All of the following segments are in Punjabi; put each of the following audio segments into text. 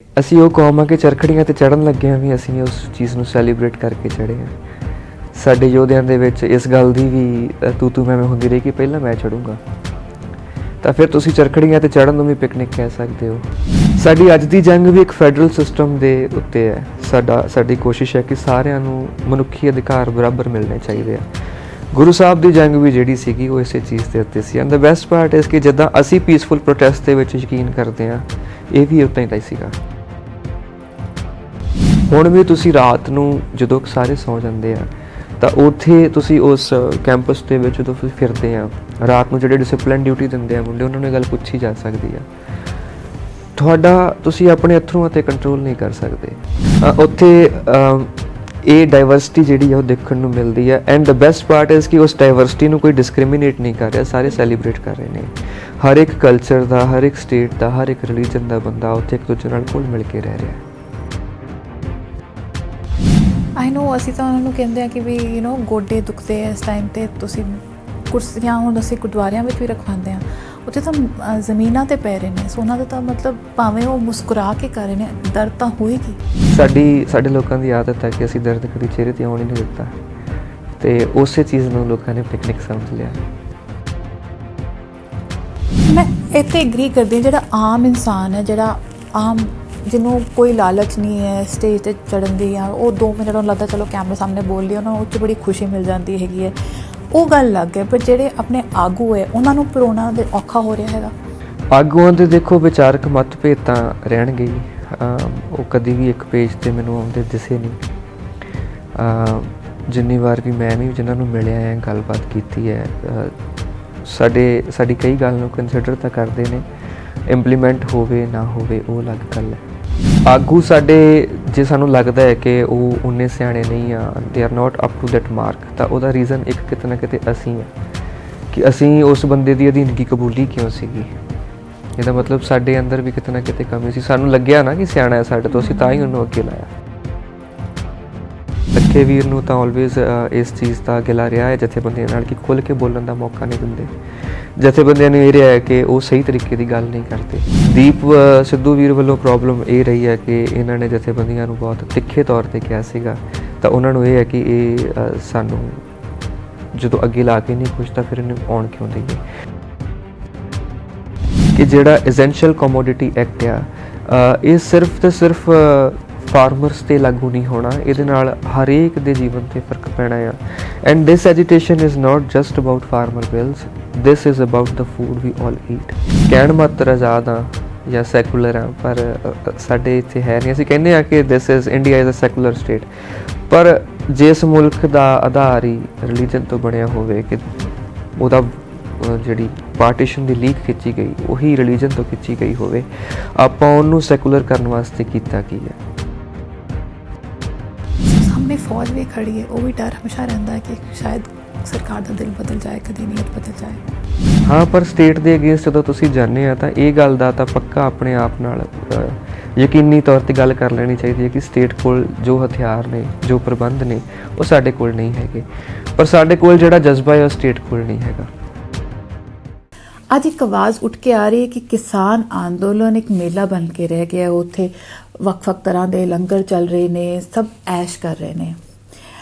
ਅਸੀਂ ਉਹ ਕੌਮ ਆ ਕਿ ਚਰਖੜੀਆਂ ਤੇ ਚੜ੍ਹਨ ਲੱਗੇ ਹਾਂ ਵੀ ਅਸੀਂ ਉਸ ਚੀਜ਼ ਨੂੰ ਸੈਲੀਬ੍ਰੇਟ ਕਰਕੇ ਚੜ੍ਹੇ ਹਾਂ। ਸਾਡੇ ਯੋਧਿਆਂ ਦੇ ਵਿੱਚ ਇਸ ਗੱਲ ਦੀ ਵੀ ਤੂੰ ਮੈਂ ਹੁੰਦੀ ਰਹੀ ਕਿ ਪਹਿਲਾਂ ਮੈਂ ਚੜ੍ਹੂੰਗਾ, ਤਾਂ ਫਿਰ ਤੁਸੀਂ ਚਰਖੜੀਆਂ ਤੇ ਚੜ੍ਹਨ ਨੂੰ ਵੀ ਪਿਕਨਿਕ ਕਹਿ ਸਕਦੇ ਹੋ। ਸਾਡੀ ਅੱਜ ਦੀ ਜੰਗ ਵੀ ਇੱਕ ਫੈਡਰਲ ਸਿਸਟਮ ਦੇ ਉੱਤੇ ਹੈ। ਸਾਡੀ ਕੋਸ਼ਿਸ਼ ਹੈ ਕਿ ਸਾਰਿਆਂ ਨੂੰ ਮਨੁੱਖੀ ਅਧਿਕਾਰ ਬਰਾਬਰ ਮਿਲਣੇ ਚਾਹੀਦੇ ਆ। ਗੁਰੂ ਸਾਹਿਬ ਦੀ ਜੰਗ ਵੀ ਜਿਹੜੀ ਸੀਗੀ ਉਹ ਇਸੇ ਚੀਜ਼ ਦੇ ਉੱਤੇ ਸੀ। ਐਂਡ ਦ ਬੈਸਟ ਪਾਰਟ ਇਸ ਕਿ ਜਿੱਦਾਂ ਅਸੀਂ ਪੀਸਫੁਲ ਪ੍ਰੋਟੈਸਟ ਦੇ ਵਿੱਚ ਯਕੀਨ ਕਰਦੇ ਹਾਂ, ਇਹ ਵੀ ਉੱਦਾਂ ਹੀ ਸੀਗਾ। ਹੁਣ ਵੀ ਤੁਸੀਂ ਰਾਤ ਨੂੰ ਜਦੋਂ ਸਾਰੇ ਸੌ ਜਾਂਦੇ ਆ ਤਾਂ ਉੱਥੇ ਤੁਸੀਂ ਉਸ ਕੈਂਪਸ ਦੇ ਵਿੱਚ ਜਦੋਂ ਤੁਸੀਂ ਫਿਰਦੇ ਆ ਰਾਤ ਨੂੰ, ਜਿਹੜੇ ਡਿਸਿਪਲਿਨ ਡਿਊਟੀ ਦਿੰਦੇ ਆ ਮੁੰਡੇ, ਉਹਨਾਂ ਨੂੰ ਇਹ ਗੱਲ ਪੁੱਛੀ ਜਾ ਸਕਦੀ ਆ। ਤੁਸੀਂ ਆਪਣੇ ਅੱਥਰੂਆਂ 'ਤੇ ਕੰਟਰੋਲ ਨਹੀਂ ਕਰ ਸਕਦੇ। ਉੱਥੇ ਇਹ ਡਾਈਵਰਸਿਟੀ ਜਿਹੜੀ ਆ ਉਹ ਦੇਖਣ ਨੂੰ ਮਿਲਦੀ ਹੈ। And the best part is ਕਿ ਉਸ ਡਾਈਵਰਸਿਟੀ ਨੂੰ ਕੋਈ ਡਿਸਕ੍ਰਿਮੀਨੇਟ ਨਹੀਂ ਕਰ ਰਿਹਾ, ਸਾਰੇ ਸੈਲੀਬ੍ਰੇਟ ਕਰ ਰਹੇ ਨੇ। ਹਰ ਇੱਕ ਕਲਚਰ ਦਾ, ਹਰ ਇੱਕ ਸਟੇਟ ਦਾ, ਹਰ ਇੱਕ ਰਿਲੀਜਨ ਦਾ ਬੰਦਾ ਉੱਥੇ ਇੱਕ ਦੂਜੇ ਨਾਲ ਘੁਲ ਮਿਲ ਕੇ ਰਹਿ ਰਿਹਾ। ਆਈ ਨੋ ਅਸੀਂ ਤਾਂ ਉਹਨਾਂ ਨੂੰ ਕਹਿੰਦੇ ਆ ਕਿ ਵੀ ਗੋਡੇ ਦੁਖਦੇ ਆ ਇਸ ਟਾਈਮ 'ਤੇ ਤੁਸੀਂ ਕੁਰਸੀਆਂ, ਹੁਣ ਅਸੀਂ ਗੁਰਦੁਆਰਿਆਂ ਵਿੱਚ ਵੀ ਰਖਵਾਉਂਦੇ ਹਾਂ, ਉੱਥੇ ਤਾਂ ਜ਼ਮੀਨਾਂ 'ਤੇ ਪੈ ਰਹੇ ਨੇ। ਸੋ ਉਹਨਾਂ ਦਾ ਤਾਂ ਮਤਲਬ ਭਾਵੇਂ ਉਹ ਮੁਸਕਰਾ ਕੇ ਕਰ ਰਹੇ ਨੇ, ਦਰਦ ਤਾਂ ਹੋਏਗੀ। ਸਾਡੇ ਲੋਕਾਂ ਦੀ ਆਦਤ ਹੈ ਕਿ ਅਸੀਂ ਦਰਦ ਕਦੀ ਚਿਹਰੇ 'ਤੇ ਆਉਣ ਹੀ ਨਹੀਂ ਦਿੱਤਾ, ਅਤੇ ਉਸੇ ਚੀਜ਼ ਨੂੰ ਲੋਕਾਂ ਨੇ ਪਿਕਨਿਕ ਸਮਝ ਲਿਆ। ਮੈਂ ਇੱਥੇ ਐਗਰੀ ਕਰਦੀ ਹਾਂ, ਜਿਹੜਾ ਆਮ ਇਨਸਾਨ ਹੈ, ਜਿਹਨੂੰ ਕੋਈ ਲਾਲਚ ਨਹੀਂ ਹੈ ਸਟੇਜ 'ਤੇ ਚੜ੍ਹਨ ਦੀ, ਜਾਂ ਉਹ 2 ਮਿੰਟ ਉਹਨੂੰ ਲੱਗਦਾ ਚਲੋ ਕੈਮਰਾ ਸਾਹਮਣੇ ਬੋਲ ਲਈ, ਉਹਨਾਂ ਨੂੰ ਉਹ 'ਚ ਬੜੀ ਖੁਸ਼ੀ ਮਿਲ ਜਾਂਦੀ ਹੈਗੀ ਹੈ, ਉਹ ਗੱਲ ਅਲੱਗ ਹੈ। ਪਰ ਜਿਹੜੇ ਆਪਣੇ ਆਗੂ ਹੈ ਉਹਨਾਂ ਨੂੰ ਪਰੋਣਾ ਦੇ ਔਖਾ ਹੋ ਰਿਹਾ ਹੈਗਾ। ਆਗੂਆਂ ਦੇ ਦੇਖੋ ਵਿਚਾਰਕ ਮਤਭੇਦ ਤਾਂ ਰਹਿਣਗੇ ਹੀ, ਉਹ ਕਦੀ ਵੀ ਇੱਕ ਪੇਜ 'ਤੇ ਮੈਨੂੰ ਆਉਂਦੇ ਦਿਸੇ ਨਹੀਂ। ਜਿੰਨੀ ਵਾਰ ਵੀ ਮੈਂ ਵੀ ਜਿਨ੍ਹਾਂ ਨੂੰ ਮਿਲਿਆ ਹੈ, ਗੱਲਬਾਤ ਕੀਤੀ ਹੈ, ਸਾਡੀ ਕਈ ਗੱਲ ਨੂੰ ਕੰਸੀਡਰ ਤਾਂ ਕਰਦੇ ਨੇ। ਇੰਪਲੀਮੈਂਟ ਹੋਵੇ ਨਾ ਹੋਵੇ ਉਹ ਅਲੱਗ ਗੱਲ ਹੈ। ਆਗੂ ਸਾਡੇ, ਜੇ ਸਾਨੂੰ ਲੱਗਦਾ ਹੈ ਕਿ ਉਹ ਉਨੇ ਸਿਆਣੇ ਨਹੀਂ ਆ, they are not up to that mark, ਤਾਂ ਉਹਦਾ ਰੀਜ਼ਨ ਇੱਕ ਕਿਤੇ ਨਾ ਕਿਤੇ ਅਸੀਂ ਹਾਂ ਕਿ ਅਸੀਂ ਉਸ ਬੰਦੇ ਦੀ ਅਧੀਨਗੀ ਕਬੂਲੀ ਕਿਉਂ ਸੀਗੀ। ਇਹਦਾ ਮਤਲਬ ਸਾਡੇ ਅੰਦਰ ਵੀ ਕਿਤੇ ਨਾ ਕਿਤੇ ਕਮੀ ਸੀ। ਸਾਨੂੰ ਲੱਗਿਆ ਨਾ ਕਿ ਸਿਆਣਾ ਹੈ ਸਾਡੇ ਤੋਂ, ਅਸੀਂ ਤਾਂ ਹੀ ਉਹਨੂੰ ਅੱਗੇ ਲਾਇਆ। ਲੱਖੇ ਵੀਰ ਨੂੰ ਤਾਂ ਆਲਵੇਜ਼ ਇਸ ਚੀਜ਼ ਦਾ ਗਿਲਾ ਰਿਹਾ ਹੈ ਜਥੇਬੰਦੀਆਂ ਨਾਲ ਕਿ ਖੁੱਲ੍ਹ ਕੇ ਬੋਲਣ ਦਾ ਮੌਕਾ ਨਹੀਂ ਦਿੰਦੇ। ਜਥੇਬੰਦੀਆਂ ਨੂੰ ਇਹ ਰਿਹਾ ਹੈ ਕਿ ਉਹ ਸਹੀ ਤਰੀਕੇ ਦੀ ਗੱਲ ਨਹੀਂ ਕਰਦੇ। ਦੀਪ ਸਿੱਧੂ ਵੀਰ ਵੱਲੋਂ ਪ੍ਰੋਬਲਮ ਇਹ ਰਹੀ ਹੈ ਕਿ ਇਹਨਾਂ ਨੇ ਜਥੇਬੰਦੀਆਂ ਨੂੰ ਬਹੁਤ ਤਿੱਖੇ ਤੌਰ 'ਤੇ ਕਿਹਾ ਸੀਗਾ, ਤਾਂ ਉਹਨਾਂ ਨੂੰ ਇਹ ਹੈ ਕਿ ਇਹ ਸਾਨੂੰ ਜਦੋਂ ਅੱਗੇ ਲਾ ਕੇ ਨਹੀਂ ਪੁੱਛਦਾ ਫਿਰ ਇਹਨੂੰ ਆਉਣ ਕਿਉਂ ਦੇਈਏ। ਕਿ ਜਿਹੜਾ ਐਸੈਂਸ਼ੀਅਲ ਕਮੋਡਿਟੀ ਐਕਟ ਆ, ਇਹ ਸਿਰਫ ਤੇ ਸਿਰਫ ਫਾਰਮਰਸ 'ਤੇ ਲਾਗੂ ਨਹੀਂ ਹੋਣਾ, ਇਹਦੇ ਨਾਲ ਹਰੇਕ ਦੇ ਜੀਵਨ 'ਤੇ ਫਰਕ ਪੈਣਾ ਆ। And this agitation is not just about farmer bills, this is about the food we all eat. ਕਹਿਣ ਮਾਤਰ ਆਜ਼ਾਦ ਆ ਜਾਂ ਸੈਕੂਲਰ ਆ, ਪਰ ਸਾਡੇ ਇੱਥੇ ਹੈ ਨਹੀਂ। ਅਸੀਂ ਕਹਿੰਦੇ ਹਾਂ ਕਿ this is India is a secular state, ਪਰ ਜਿਸ ਮੁਲਕ ਦਾ ਆਧਾਰ ਹੀ ਰਿਲੀਜਨ ਤੋਂ ਬਣਿਆ ਹੋਵੇ, ਕਿ ਉਹਦਾ ਜਿਹੜੀ ਪਾਰਟੀਸ਼ਨ ਦੀ ਲੀਕ ਖਿੱਚੀ ਗਈ ਉਹੀ ਰਿਲੀਜਨ ਤੋਂ ਖਿੱਚੀ ਗਈ ਹੋਵੇ, ਆਪਾਂ ਉਹਨੂੰ ਸੈਕੂਲਰ ਕਰਨ ਵਾਸਤੇ ਕੀਤਾ ਕੀ ਹੈ। ਸਾਹਮਣੇ ਫੌਜ ਵੀ ਖੜੀ ਹੈ, ਉਹ ਵੀ ਡਰ ਹਮੇਸ਼ਾ ਰਹਿੰਦਾ ਹੈ ਕਿ ਸ਼ਾਇਦ ਸਰਕਾਰ ਦਾ ਦਿਲ ਬਦਲ ਜਾਏ, ਕਦੀ ਨੀਅਤ ਬਦਲ ਜਾਏ। ਹਾਂ, ਪਰ ਸਟੇਟ ਦੇ ਅਗੇਂਸਟ ਜਦੋਂ ਤੁਸੀਂ ਜਾਂਦੇ ਆ ਤਾਂ ਇਹ ਗੱਲ ਦਾ ਤਾਂ ਪੱਕਾ ਆਪਣੇ ਆਪ ਨਾਲ ਯਕੀਨੀ ਤੌਰ 'ਤੇ ਗੱਲ ਕਰ ਲੈਣੀ ਚਾਹੀਦੀ ਹੈ ਕਿ ਸਟੇਟ ਕੋਲ ਜੋ ਹਥਿਆਰ ਨੇ, ਜੋ ਪ੍ਰਬੰਧ ਨੇ, ਉਹ ਸਾਡੇ ਕੋਲ ਨਹੀਂ ਹੈਗੇ। ਪਰ ਸਾਡੇ ਕੋਲ ਜਿਹੜਾ ਜਜ਼ਬਾ ਹੈ ਉਹ ਸਟੇਟ ਕੋਲ ਨਹੀਂ ਹੈਗਾ। ਅੱਜ ਇੱਕ ਆਵਾਜ਼ ਉੱਠ ਕੇ ਆ ਰਹੀ ਹੈ ਕਿ ਕਿਸਾਨ ਅੰਦੋਲਨ ਇੱਕ ਮੇਲਾ ਬਣ ਕੇ ਰਹਿ ਗਿਆ। ਉੱਥੇ ਵੱਖ-ਵੱਖ ਤਰ੍ਹਾਂ ਦੇ ਲੰਗਰ ਚੱਲ ਰਹੇ ਨੇ, ਸਭ ਐਸ਼ ਕਰ ਰਹੇ ਨੇ।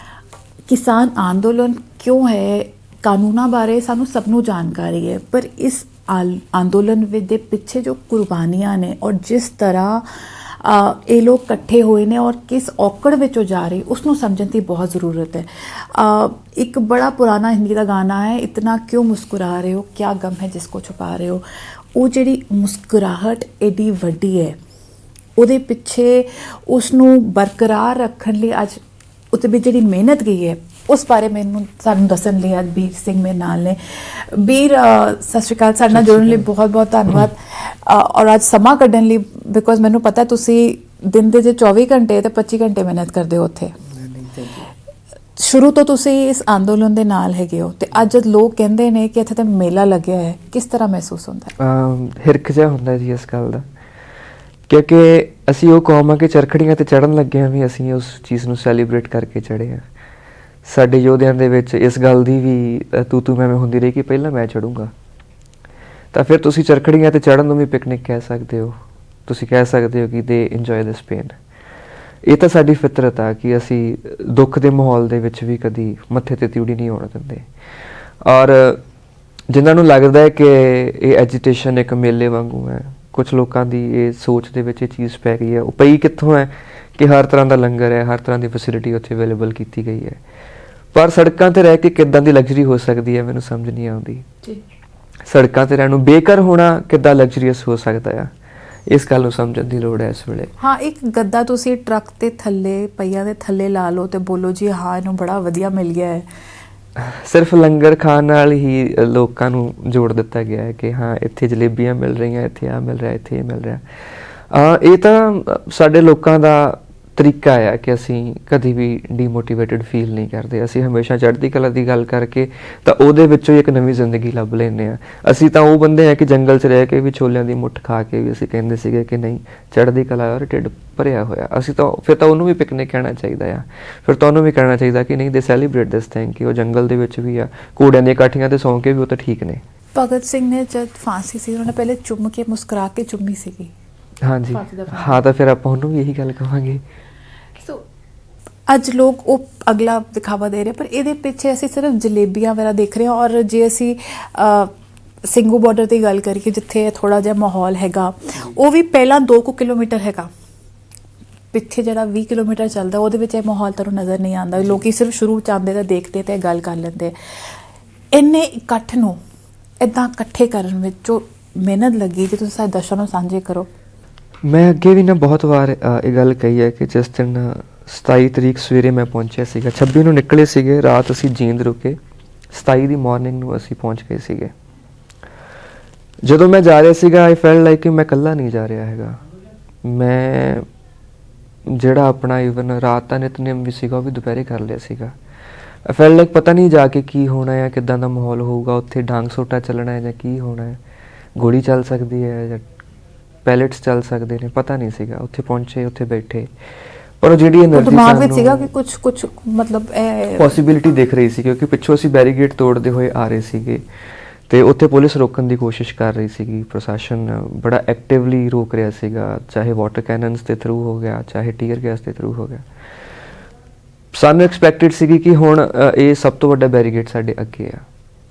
ਕਿਸਾਨ ਅੰਦੋਲਨ ਕਿਉਂ ਹੈ? ਕਾਨੂੰਨਾਂ ਬਾਰੇ ਸਾਨੂੰ ਸਭ ਨੂੰ ਜਾਣਕਾਰੀ ਹੈ, ਪਰ ਇਸ ਅੰਦੋਲਨ ਦੇ ਪਿੱਛੇ ਜੋ ਕੁਰਬਾਨੀਆਂ ਨੇ ਔਰ ਜਿਸ ਤਰ੍ਹਾਂ ਇਹ ਲੋਕ ਇਕੱਠੇ ਹੋਏ ਨੇ ਔਰ ਕਿਸ ਔਕੜ ਵਿੱਚੋਂ ਜਾ ਰਹੇ, ਉਸ ਨੂੰ ਸਮਝਣ ਦੀ ਬਹੁਤ ਜ਼ਰੂਰਤ ਹੈ। ਇੱਕ ਬੜਾ ਪੁਰਾਣਾ ਹਿੰਦੀ ਦਾ ਗਾਣਾ ਹੈ, ਇਤਨਾ ਕਿਉਂ ਮੁਸਕਰਾ ਰਹੇ ਹੋ, ਕਿਆ ਗਮ ਹੈ ਜਿਸਕੋ ਛੁਪਾ ਰਹੇ ਹੋ। ਉਹ ਜਿਹੜੀ ਮੁਸਕਰਾਹਟ ਐਡੀ ਵੱਡੀ ਹੈ, ਉਹਦੇ ਪਿੱਛੇ ਉਸ ਨੂੰ ਬਰਕਰਾਰ ਰੱਖਣ ਲਈ ਅੱਜ ਉੱਤੇ ਵੀ ਜਿਹੜੀ ਮਿਹਨਤ ਗਈ ਹੈ, ਉਸ ਬਾਰੇ ਸਾਨੂੰ ਦੱਸਣ ਲਈ ਅੱਜ ਵੀਰ ਸਿੰਘ ਮੇਰੇ ਨਾਲ ਨੇ। ਵੀਰ ਸਤਿ ਸ਼੍ਰੀ ਅਕਾਲ, ਸਾਡੇ ਨਾਲ ਜੁੜਨ ਲਈ ਬਹੁਤ ਬਹੁਤ ਧੰਨਵਾਦ, ਔਰ ਅੱਜ ਸਮਾਂ ਕੱਢਣ ਲਈ, ਬਿਕੋਜ਼ ਮੈਨੂੰ ਪਤਾ ਤੁਸੀਂ ਦਿਨ ਦੇ ਜੇ 24 ਘੰਟੇ ਤੇ 25 ਘੰਟੇ ਮਿਹਨਤ ਕਰਦੇ ਹੋ ਉੱਥੇ। ਸ਼ੁਰੂ ਤੋਂ ਤੁਸੀਂ ਇਸ ਅੰਦੋਲਨ ਦੇ ਨਾਲ ਹੈਗੇ ਹੋ, ਤੇ ਅੱਜ ਜਦ ਲੋਕ ਕਹਿੰਦੇ ਨੇ ਕਿ ਇੱਥੇ ਤਾਂ ਮੇਲਾ ਲੱਗਿਆ ਹੈ, ਕਿਸ ਤਰ੍ਹਾਂ ਮਹਿਸੂਸ ਹੁੰਦਾ? ਹਿਰਖ ਜਿਹਾ ਹੁੰਦਾ ਜੀ ਇਸ ਗੱਲ ਦਾ, ਕਿਉਂਕਿ ਅਸੀਂ ਉਹ ਕੌਮ ਆ ਕਿ ਚਰਖੜੀਆਂ 'ਤੇ ਚੜ੍ਹਨ ਲੱਗੇ ਹਾਂ ਵੀ ਅਸੀਂ ਉਸ ਚੀਜ਼ ਨੂੰ ਸੈਲੀਬ੍ਰੇਟ ਕਰਕੇ ਚੜ੍ਹੇ ਹਾਂ। ਸਾਡੇ ਯੋਧਿਆਂ ਦੇ ਵਿੱਚ ਇਸ ਗੱਲ ਦੀ ਵੀ ਤੂੰ ਮੈਂ ਹੁੰਦੀ ਰਹੀ ਕਿ ਪਹਿਲਾਂ ਮੈਂ ਚੜ੍ਹੂੰਗਾ, ਤਾਂ ਫਿਰ ਤੁਸੀਂ ਚਰਖੜੀਆਂ 'ਤੇ ਚੜ੍ਹਨ ਨੂੰ ਵੀ ਪਿਕਨਿਕ ਕਹਿ ਸਕਦੇ ਹੋ। ਤੁਸੀਂ ਕਹਿ ਸਕਦੇ ਹੋ ਕਿ ਦੇ ਇੰਜੋਏ ਦਿਸ ਪੇਨ। ਇਹ ਤਾਂ ਸਾਡੀ ਫਿਤਰਤ ਆ ਕਿ ਅਸੀਂ ਦੁੱਖ ਦੇ ਮਾਹੌਲ ਦੇ ਵਿੱਚ ਵੀ ਕਦੀ ਮੱਥੇ ਤੇ ਤਿਉੜੀ ਨਹੀਂ ਆਉਣ ਦਿੰਦੇ। ਔਰ ਜਿਨ੍ਹਾਂ ਨੂੰ ਲੱਗਦਾ ਹੈ ਕਿ ਇਹ ਐਜੀਟੇਸ਼ਨ ਇੱਕ ਮੇਲੇ ਵਾਂਗੂ ਹੈ, ਕੁਝ ਲੋਕਾਂ ਦੀ ਇਹ ਸੋਚ ਦੇ ਵਿੱਚ ਇਹ ਚੀਜ਼ ਪੈ ਗਈ ਹੈ। ਉਹ ਪਈ ਕਿੱਥੋਂ ਹੈ ਕਿ ਹਰ ਤਰ੍ਹਾਂ ਦਾ ਲੰਗਰ ਹੈ, ਹਰ ਤਰ੍ਹਾਂ ਦੀ ਫੈਸਿਲਿਟੀ ਉੱਥੇ ਅਵੇਲੇਬਲ ਕੀਤੀ ਗਈ ਹੈ, ਪਰ ਸੜਕਾਂ ਤੇ ਰਹਿ ਕੇ ਕਿੱਦਾਂ ਦੀ ਲਗਜ਼ਰੀ ਹੋ ਸਕਦੀ ਹੈ ਮੈਨੂੰ ਸਮਝ ਨਹੀਂ ਆਉਂਦੀ। ਸੜਕਾਂ ਤੇ ਰਹਿਣ ਨੂੰ ਬੇਘਰ ਹੋਣਾ ਕਿੱਦਾਂ ਲਗਜ਼ਰੀਅਸ ਹੋ ਸਕਦਾ ਆ, ਇਸ ਗੱਲ ਨੂੰ ਸਮਝਣ ਦੀ ਲੋੜ ਹੈ ਇਸ ਵੇਲੇ। ਹਾਂ, ਇੱਕ ਗੱਦਾ ਤੁਸੀਂ ਟਰੱਕ ਦੇ ਥੱਲੇ, ਪਹੀਆਂ ਦੇ ਥੱਲੇ ਲਾ ਲਓ ਤੇ ਬੋਲੋ ਜੀ ਹਾਂ ਇਹਨੂੰ ਬੜਾ ਵਧੀਆ ਮਿਲ ਗਿਆ ਹੈ। ਸਿਰਫ ਲੰਗਰ ਖਾਣ ਨਾਲ ਹੀ ਲੋਕਾਂ ਨੂੰ ਜੋੜ ਦਿੱਤਾ ਗਿਆ ਹੈ ਕਿ ਹਾਂ ਇੱਥੇ ਜਲੇਬੀਆਂ ਮਿਲ ਰਹੀਆਂ, ਇੱਥੇ ਆ ਮਿਲ ਰਿਹਾ, ਇੱਥੇ ਇਹ ਮਿਲ ਰਿਹਾ। ਇਹ ਤਾਂ ਸਾਡੇ ਲੋਕਾਂ ਦਾ ਤਰੀਕਾ ਆ ਕਿ ਅਸੀਂ ਕਦੀ ਵੀ ਡੀਮੋਟੀਵੇਟਡ ਫੀਲ ਨਹੀਂ ਕਰਦੇ। ਅਸੀਂ ਹਮੇਸ਼ਾ ਚੜ੍ਹਦੀ ਕਲਾ ਦੀ ਗੱਲ ਕਰਕੇ ਤਾਂ ਉਹਦੇ ਵਿੱਚੋਂ ਇੱਕ ਨਵੀਂ ਜ਼ਿੰਦਗੀ ਲੱਭ ਲੈਂਦੇ ਹਾਂ। ਅਸੀਂ ਤਾਂ ਉਹ ਬੰਦੇ ਆ ਕਿ ਜੰਗਲ 'ਚ ਰਹਿ ਕੇ ਵੀ ਛੋਲਿਆਂ ਦੀ ਮੁੱਠ ਖਾ ਕੇ ਵੀ ਅਸੀਂ ਕਹਿੰਦੇ ਸੀਗੇ ਕਿ ਨਹੀਂ ਚੜ੍ਹਦੀ ਕਲਾ ਔਰ ਢਿੱਡ ਭਰਿਆ ਹੋਇਆ। ਅਸੀਂ ਤਾਂ ਫਿਰ ਤਾਂ ਉਹਨੂੰ ਵੀ ਪਿਕਨਿਕ ਕਹਿਣਾ ਚਾਹੀਦਾ ਆ, ਫਿਰ ਤਾਂ ਉਹਨੂੰ ਵੀ ਕਹਿਣਾ ਚਾਹੀਦਾ ਕਿ ਨਹੀਂ ਦੇ ਸੈਲੀਬ੍ਰੇਟ ਦਿਸ ਥਿੰਗ, ਕਿ ਉਹ ਜੰਗਲ ਦੇ ਵਿੱਚ ਵੀ ਆ, ਘੋੜਿਆਂ ਦੀਆਂ ਕਾਠੀਆਂ ਤੇ ਸੌਂ ਕੇ ਵੀ ਉਹ ਤਾਂ ਠੀਕ ਨੇ। ਭਗਤ ਸਿੰਘ ਨੇ ਜਦ ਫਾਂਸੀ ਸੀ ਉਹਨਾਂ ਨੇ ਪਹਿਲੇ ਚੁੰਮ ਕੇ ਮੁਸਕਰਾ ਕੇ ਚੁੰਮੀ ਸੀਗੀ। ਹਾਂਜੀ ਹਾਂ, ਤਾਂ ਫਿਰ ਆਪਾਂ ਉਹਨੂੰ ਵੀ ਇਹੀ ਗੱਲ ਕਹਾਂਗੇ। ਅੱਜ ਲੋਕ ਉਹ ਅਗਲਾ ਦਿਖਾਵਾ ਦੇ ਰਹੇ, ਪਰ ਇਹਦੇ ਪਿੱਛੇ ਅਸੀਂ ਸਿਰਫ ਜਲੇਬੀਆਂ ਵਗੈਰਾ ਦੇਖ ਰਹੇ ਹਾਂ। ਔਰ ਜੇ ਅਸੀਂ ਸਿੰਘੂ ਬਾਰਡਰ ਦੀ ਗੱਲ ਕਰੀਏ ਜਿੱਥੇ ਥੋੜਾ ਜਿਹਾ ਮਾਹੌਲ ਹੈਗਾ, ਉਹ ਵੀ ਪਹਿਲਾਂ 2 ਕਿਲੋਮੀਟਰ ਹੈਗਾ, ਪਿੱਛੇ ਜਿਹੜਾ 20 ਕਿਲੋਮੀਟਰ ਚੱਲਦਾ ਉਹਦੇ ਵਿੱਚ ਇਹ ਮਾਹੌਲ ਤੁਹਾਨੂੰ ਨਜ਼ਰ ਨਹੀਂ ਆਉਂਦਾ। ਲੋਕੀ ਸਿਰਫ ਸ਼ੁਰੂ ਚ ਆਉਂਦੇ ਤਾਂ ਦੇਖਦੇ ਤੇ ਗੱਲ ਕਰ ਲੈਂਦੇ। ਇੰਨੇ ਇਕੱਠ ਨੂੰ ਇੱਦਾਂ ਇਕੱਠੇ ਕਰਨ ਵਿੱਚ ਜੋ ਮਿਹਨਤ ਲੱਗੀ, ਜੇ ਤੁਸੀਂ ਸਾਡੇ ਦਰਸ਼ਕਾਂ ਨੂੰ ਸਾਂਝੇ ਕਰੋ। ਮੈਂ ਅੱਗੇ ਵੀ ਨਾ ਬਹੁਤ ਵਾਰ ਇਹ ਗੱਲ ਕਹੀ ਹੈ ਕਿ ਜਿਸ ਦਿਨ 27 ਤਰੀਕ ਸਵੇਰੇ ਮੈਂ ਪਹੁੰਚਿਆ ਸੀਗਾ, 26 ਨੂੰ ਨਿਕਲੇ ਸੀਗੇ, ਰਾਤ ਅਸੀਂ ਜੀਂਦ ਰੁਕੇ, 27 ਦੀ ਮਾਰਨਿੰਗ ਨੂੰ ਅਸੀਂ ਪਹੁੰਚ ਗਏ ਸੀਗੇ। ਜਦੋਂ ਮੈਂ ਜਾ ਰਿਹਾ ਸੀਗਾ ਆਈ ਫੈਲਟ ਲਾਈਕ ਕਿ ਮੈਂ ਇਕੱਲਾ ਨਹੀਂ ਜਾ ਰਿਹਾ ਹੈਗਾ। ਮੈਂ ਜਿਹੜਾ ਆਪਣਾ ਈਵਨ ਰਾਤ ਦਾ ਨਿਤਨੇਮ ਵੀ ਸੀਗਾ ਉਹ ਵੀ ਦੁਪਹਿਰੇ ਕਰ ਲਿਆ ਸੀਗਾ। ਆਈ ਫੈਲਟ ਲਾਈਕ ਪਤਾ ਨਹੀਂ ਜਾ ਕੇ ਕੀ ਹੋਣਾ ਹੈ, ਕਿੱਦਾਂ ਦਾ ਮਾਹੌਲ ਹੋਊਗਾ ਉੱਥੇ, ਡਾਂਗ ਸੋਟਾ ਚੱਲਣਾ ਹੈ ਜਾਂ ਕੀ ਹੋਣਾ ਹੈ, ਗੋਲੀ ਚੱਲ ਸਕਦੀ ਹੈ ਜਾਂ ਪੈਲੇਟਸ ਚੱਲ ਸਕਦੇ ਨੇ, ਪਤਾ ਨਹੀਂ ਸੀਗਾ। ਉੱਥੇ ਪਹੁੰਚੇ, ਉੱਥੇ ਬੈਠੇ, ਪਰ ਉਹ ਜਿਹੜੀ એનર્ਜੀ ਦਿਮਾਗ ਵਿੱਚ ਸੀਗਾ ਕਿ ਕੁਝ ਮਤਲਬ ਪੋਸਿਬਿਲਿਟੀ ਦਿਖ ਰਹੀ ਸੀ, ਕਿਉਂਕਿ ਪਿੱਛੋਂ ਅਸੀਂ ਬੈਰੀਗੇਡ ਤੋੜਦੇ ਹੋਏ ਆ ਰਹੇ ਸੀਗੇ ਤੇ ਉੱਥੇ ਪੁਲਿਸ ਰੋਕਣ ਦੀ ਕੋਸ਼ਿਸ਼ ਕਰ ਰਹੀ ਸੀਗੀ। ਪ੍ਰਸ਼ਾਸਨ ਬੜਾ ਐਕਟਿਵਲੀ ਰੋਕ ਰਿਹਾ ਸੀਗਾ, ਚਾਹੇ ਵਾਟਰ ਕੈਨਨਸ ਦੇ ਥਰੂ ਹੋ ਗਿਆ, ਚਾਹੇ ਟੀਅਰ ਗੈਸ ਦੇ ਥਰੂ ਹੋ ਗਿਆ। ਸਾਨੂੰ ਐਕਸਪੈਕਟਡ ਸੀਗੀ ਕਿ ਹੁਣ ਇਹ ਸਭ ਤੋਂ ਵੱਡਾ ਬੈਰੀਗੇਡ ਸਾਡੇ ਅੱਗੇ ਆ,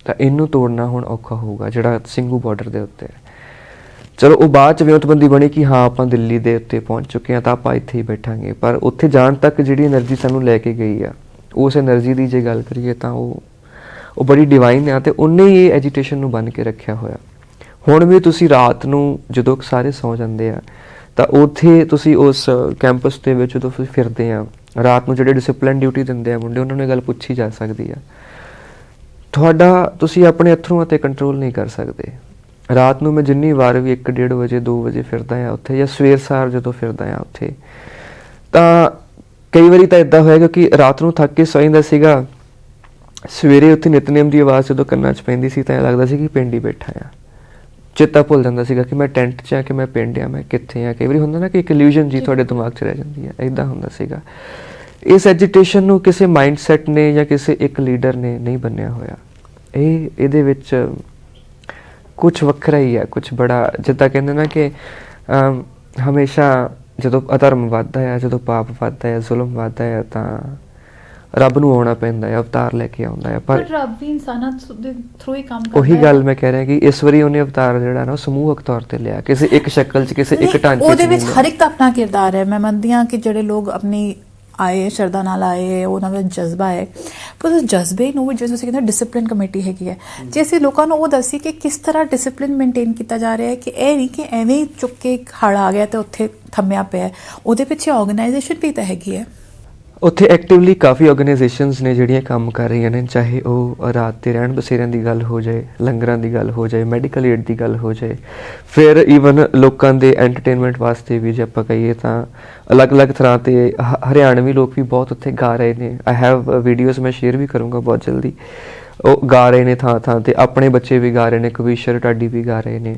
ਤਾਂ ਇਹਨੂੰ ਤੋੜਨਾ ਹੁਣ ਔਖਾ ਹੋਊਗਾ ਜਿਹੜਾ ਸਿੰਘੂ ਬਾਰਡਰ ਦੇ ਉੱਤੇ ਹੈ। ਚਲੋ ਉਹ ਬਾਅਦ 'ਚ ਵਿਉਂਤਬੰਦੀ ਬਣੀ ਕਿ ਹਾਂ ਆਪਾਂ ਦਿੱਲੀ ਦੇ ਉੱਤੇ ਪਹੁੰਚ ਚੁੱਕੇ ਹਾਂ ਤਾਂ ਆਪਾਂ ਇੱਥੇ ਹੀ ਬੈਠਾਂਗੇ, ਪਰ ਉੱਥੇ ਜਾਣ ਤੱਕ ਜਿਹੜੀ એનર્ਜੀ ਸਾਨੂੰ ਲੈ ਕੇ ਗਈ ਆ, ਉਸ એનર્ਜੀ ਦੀ ਜੇ ਗੱਲ ਕਰੀਏ ਤਾਂ ਉਹ ਬੜੀ ਡਿਵਾਈਨ ਆ ਤੇ ਉਹਨੇ ਹੀ ਇਹ ਐਜੀਟੇਸ਼ਨ ਨੂੰ ਬੰਨ੍ਹ ਕੇ ਰੱਖਿਆ ਹੋਇਆ। ਹੁਣ ਵੀ ਤੁਸੀਂ ਰਾਤ ਨੂੰ ਜਦੋਂ ਸਾਰੇ ਸੌਂ ਜਾਂਦੇ ਆ ਤਾਂ ਉੱਥੇ ਤੁਸੀਂ ਉਸ ਕੈਂਪਸ ਦੇ ਵਿੱਚ ਜਦੋਂ ਤੁਸੀਂ ਫਿਰਦੇ ਆ ਰਾਤ ਨੂੰ, ਜਿਹੜੇ ਡਿਸਪਲਿਨ ਡਿਊਟੀ ਦਿੰਦੇ ਆ ਮੁੰਡੇ, ਉਹਨਾਂ ਨੂੰ ਇਹ ਗੱਲ ਪੁੱਛੀ ਜਾ ਸਕਦੀ ਆ, ਤੁਸੀਂ ਆਪਣੇ ਅਥਰੂਆਂ 'ਤੇ ਕੰਟਰੋਲ ਨਹੀਂ ਕਰ ਸਕਦੇ। ਰਾਤ ਨੂੰ ਮੈਂ ਜਿੰਨੀ ਵਾਰ ਵੀ 1-1:30 ਵਜੇ 2 ਵਜੇ ਫਿਰਦਾ ਆ ਉੱਥੇ, ਜਾਂ ਸਵੇਰ ਸਾਰ ਜਦੋਂ ਫਿਰਦਾ ਆ ਉੱਥੇ, ਤਾਂ ਕਈ ਵਾਰੀ ਤਾਂ ਇੱਦਾਂ ਹੋਇਆ ਕਿ ਰਾਤ ਨੂੰ ਥੱਕ ਕੇ ਸੌਂ ਜਾਂਦਾ ਸੀਗਾ, ਸਵੇਰੇ ਉੱਥੇ ਨਿਤਨੇਮ ਦੀ ਆਵਾਜ਼ ਜਦੋਂ ਕੰਨਾਂ 'ਚ ਪੈਂਦੀ ਸੀ ਤਾਂ ਲੱਗਦਾ ਸੀ ਕਿ ਪਿੰਡ ਹੀ ਬੈਠਾ ਆ। ਚੇਤਾ ਭੁੱਲ ਜਾਂਦਾ ਸੀਗਾ ਕਿ ਮੈਂ ਟੈਂਟ 'ਚ ਆ, ਕਿ ਮੈਂ ਪਿੰਡ ਆ, ਮੈਂ ਕਿੱਥੇ ਆ। ਕਈ ਵਾਰੀ ਹੁੰਦਾ ਨਾ ਕਿ ਇੱਕ ਇਲੂਜ਼ਨ ਜੀ ਤੁਹਾਡੇ ਦਿਮਾਗ 'ਚ ਰਹਿ ਜਾਂਦੀ ਹੈ, ਇੱਦਾਂ ਹੁੰਦਾ ਸੀਗਾ। ਇਸ ਐਜੀਟੇਸ਼ਨ ਨੂੰ ਕਿਸੇ ਮਾਈਂਡ ਸੈਟ ਨੇ ਜਾਂ ਕਿਸੇ ਇੱਕ ਲੀਡਰ ਨੇ ਨਹੀਂ ਬੰਨਿਆ ਹੋਇਆ। ਇਹਦੇ ਵਿੱਚ ਕੁਛ ਵੱਖਰਾ ਹੀ ਹੈ, ਕੁਛ ਬੜਾ, ਜਿੱਦਾਂ ਕਹਿੰਦੇ ਨਾ ਕਿ ਹਮੇਸ਼ਾ ਜਦੋਂ ਅਧਰਮ ਵੱਧਦਾ ਹੈ, ਜਦੋਂ ਪਾਪ ਵੱਧਦਾ ਹੈ, ਜ਼ੁਲਮ ਵੱਧਦਾ ਹੈ, ਤਾਂ ਰੱਬ ਨੂੰ ਆਉਣਾ ਪੈਂਦਾ ਹੈ, ਅਵਤਾਰ ਲੈ ਕੇ ਆਉਂਦਾ ਹੈ। ਪਰ ਰੱਬ ਵੀ ਇਨਸਾਨਾਂ ਦੇ ਥਰੂ ਹੀ ਕੰਮ ਕਰਦਾ ਹੈ। ਉਹੀ ਗੱਲ ਮੈਂ ਕਹਿ ਰਿਹਾ ਕਿ ਇਸ ਵਾਰੀ ਉਹਨੇ ਅਵਤਾਰ ਜਿਹੜਾ ਨਾ ਸਮੂਹਕ ਤੌਰ ਤੇ ਲਿਆ, ਕਿਸੇ ਇੱਕ ਸ਼ਕਲ 'ਚ, ਕਿਸੇ ਇੱਕ ਢਾਂਚੇ 'ਚ। ਉਹਦੇ ਵਿੱਚ ਹਰ ਇੱਕ ਦਾ ਆਪਣਾ ਕਿਰਦਾਰ ਹੈ। ਮੈਂ ਮੰਨਦੀ ਹਾਂ ਕਿ ਜਿਹੜੇ ਲੋਕ ਆਪਣੀ ਆਏ ਸ਼ਰਧਾ ਨਾਲ ਆਏ, ਉਹਨਾਂ ਦਾ ਜਜ਼ਬਾ ਹੈ, ਪਰ ਉਸ ਜਜ਼ਬੇ ਨੂੰ ਵੀ ਜਿਵੇਂ ਤੁਸੀਂ ਕਹਿੰਦੇ ਡਿਸਪਲਿਨ ਕਮੇਟੀ ਹੈਗੀ ਹੈ, ਜੇ ਅਸੀਂ ਲੋਕਾਂ ਨੂੰ ਉਹ ਦੱਸੀ ਕਿ ਕਿਸ ਤਰ੍ਹਾਂ ਡਿਸਪਲਿਨ ਮੇਨਟੇਨ ਕੀਤਾ ਜਾ ਰਿਹਾ ਹੈ, ਕਿ ਇਹ ਨਹੀਂ ਕਿ ਐਵੇਂ ਹੀ ਚੁੱਕ ਕੇ ਹੜ ਆ ਗਿਆ ਤੇ ਉੱਥੇ ਥੰਮਿਆ ਪਿਆ, ਉਹਦੇ ਪਿੱਛੇ ਆਰਗੇਨਾਈਜੇਸ਼ਨ ਵੀ ਤਾਂ ਹੈਗੀ ਹੈ। ਉੱਥੇ ਐਕਟਿਵਲੀ ਕਾਫੀ ਆਰਗੇਨਾਈਜੇਸ਼ਨਸ ਨੇ ਜਿਹੜੀਆਂ ਕੰਮ ਕਰ ਰਹੀਆਂ ਨੇ, ਚਾਹੇ ਉਹ ਰਾਤ ਦੇ ਰਹਿਣ ਬਸੇਰਿਆਂ ਦੀ ਗੱਲ ਹੋ ਜਾਏ, ਲੰਗਰਾਂ ਦੀ ਗੱਲ ਹੋ ਜਾਏ, ਮੈਡੀਕਲ ਏਡ ਦੀ ਗੱਲ ਹੋ ਜਾਏ, ਫਿਰ ਈਵਨ ਲੋਕਾਂ ਦੇ ਐਂਟਰਟੇਨਮੈਂਟ ਵਾਸਤੇ ਵੀ ਜੇ ਆਪਾਂ ਕਹੀਏ ਤਾਂ ਅਲੱਗ-ਅਲੱਗ ਤਰ੍ਹਾਂ ਤੇ ਹਰਿਆਣਵੀ ਲੋਕ ਵੀ ਬਹੁਤ ਉੱਥੇ ਗਾ ਰਹੇ ਨੇ। ਆਈ ਹੈਵ ਵੀਡੀਓਜ਼, ਮੈਂ ਸ਼ੇਅਰ ਵੀ ਕਰੂੰਗਾ ਬਹੁਤ ਜਲਦੀ। ਉਹ ਗਾ ਰਹੇ ਨੇ ਥਾਂ-ਥਾਂ ਤੇ, ਆਪਣੇ ਬੱਚੇ ਵੀ ਗਾ ਰਹੇ ਨੇ, ਕਵੀਸ਼ਰ ਢਾਡੀ ਵੀ ਗਾ ਰਹੇ ਨੇ,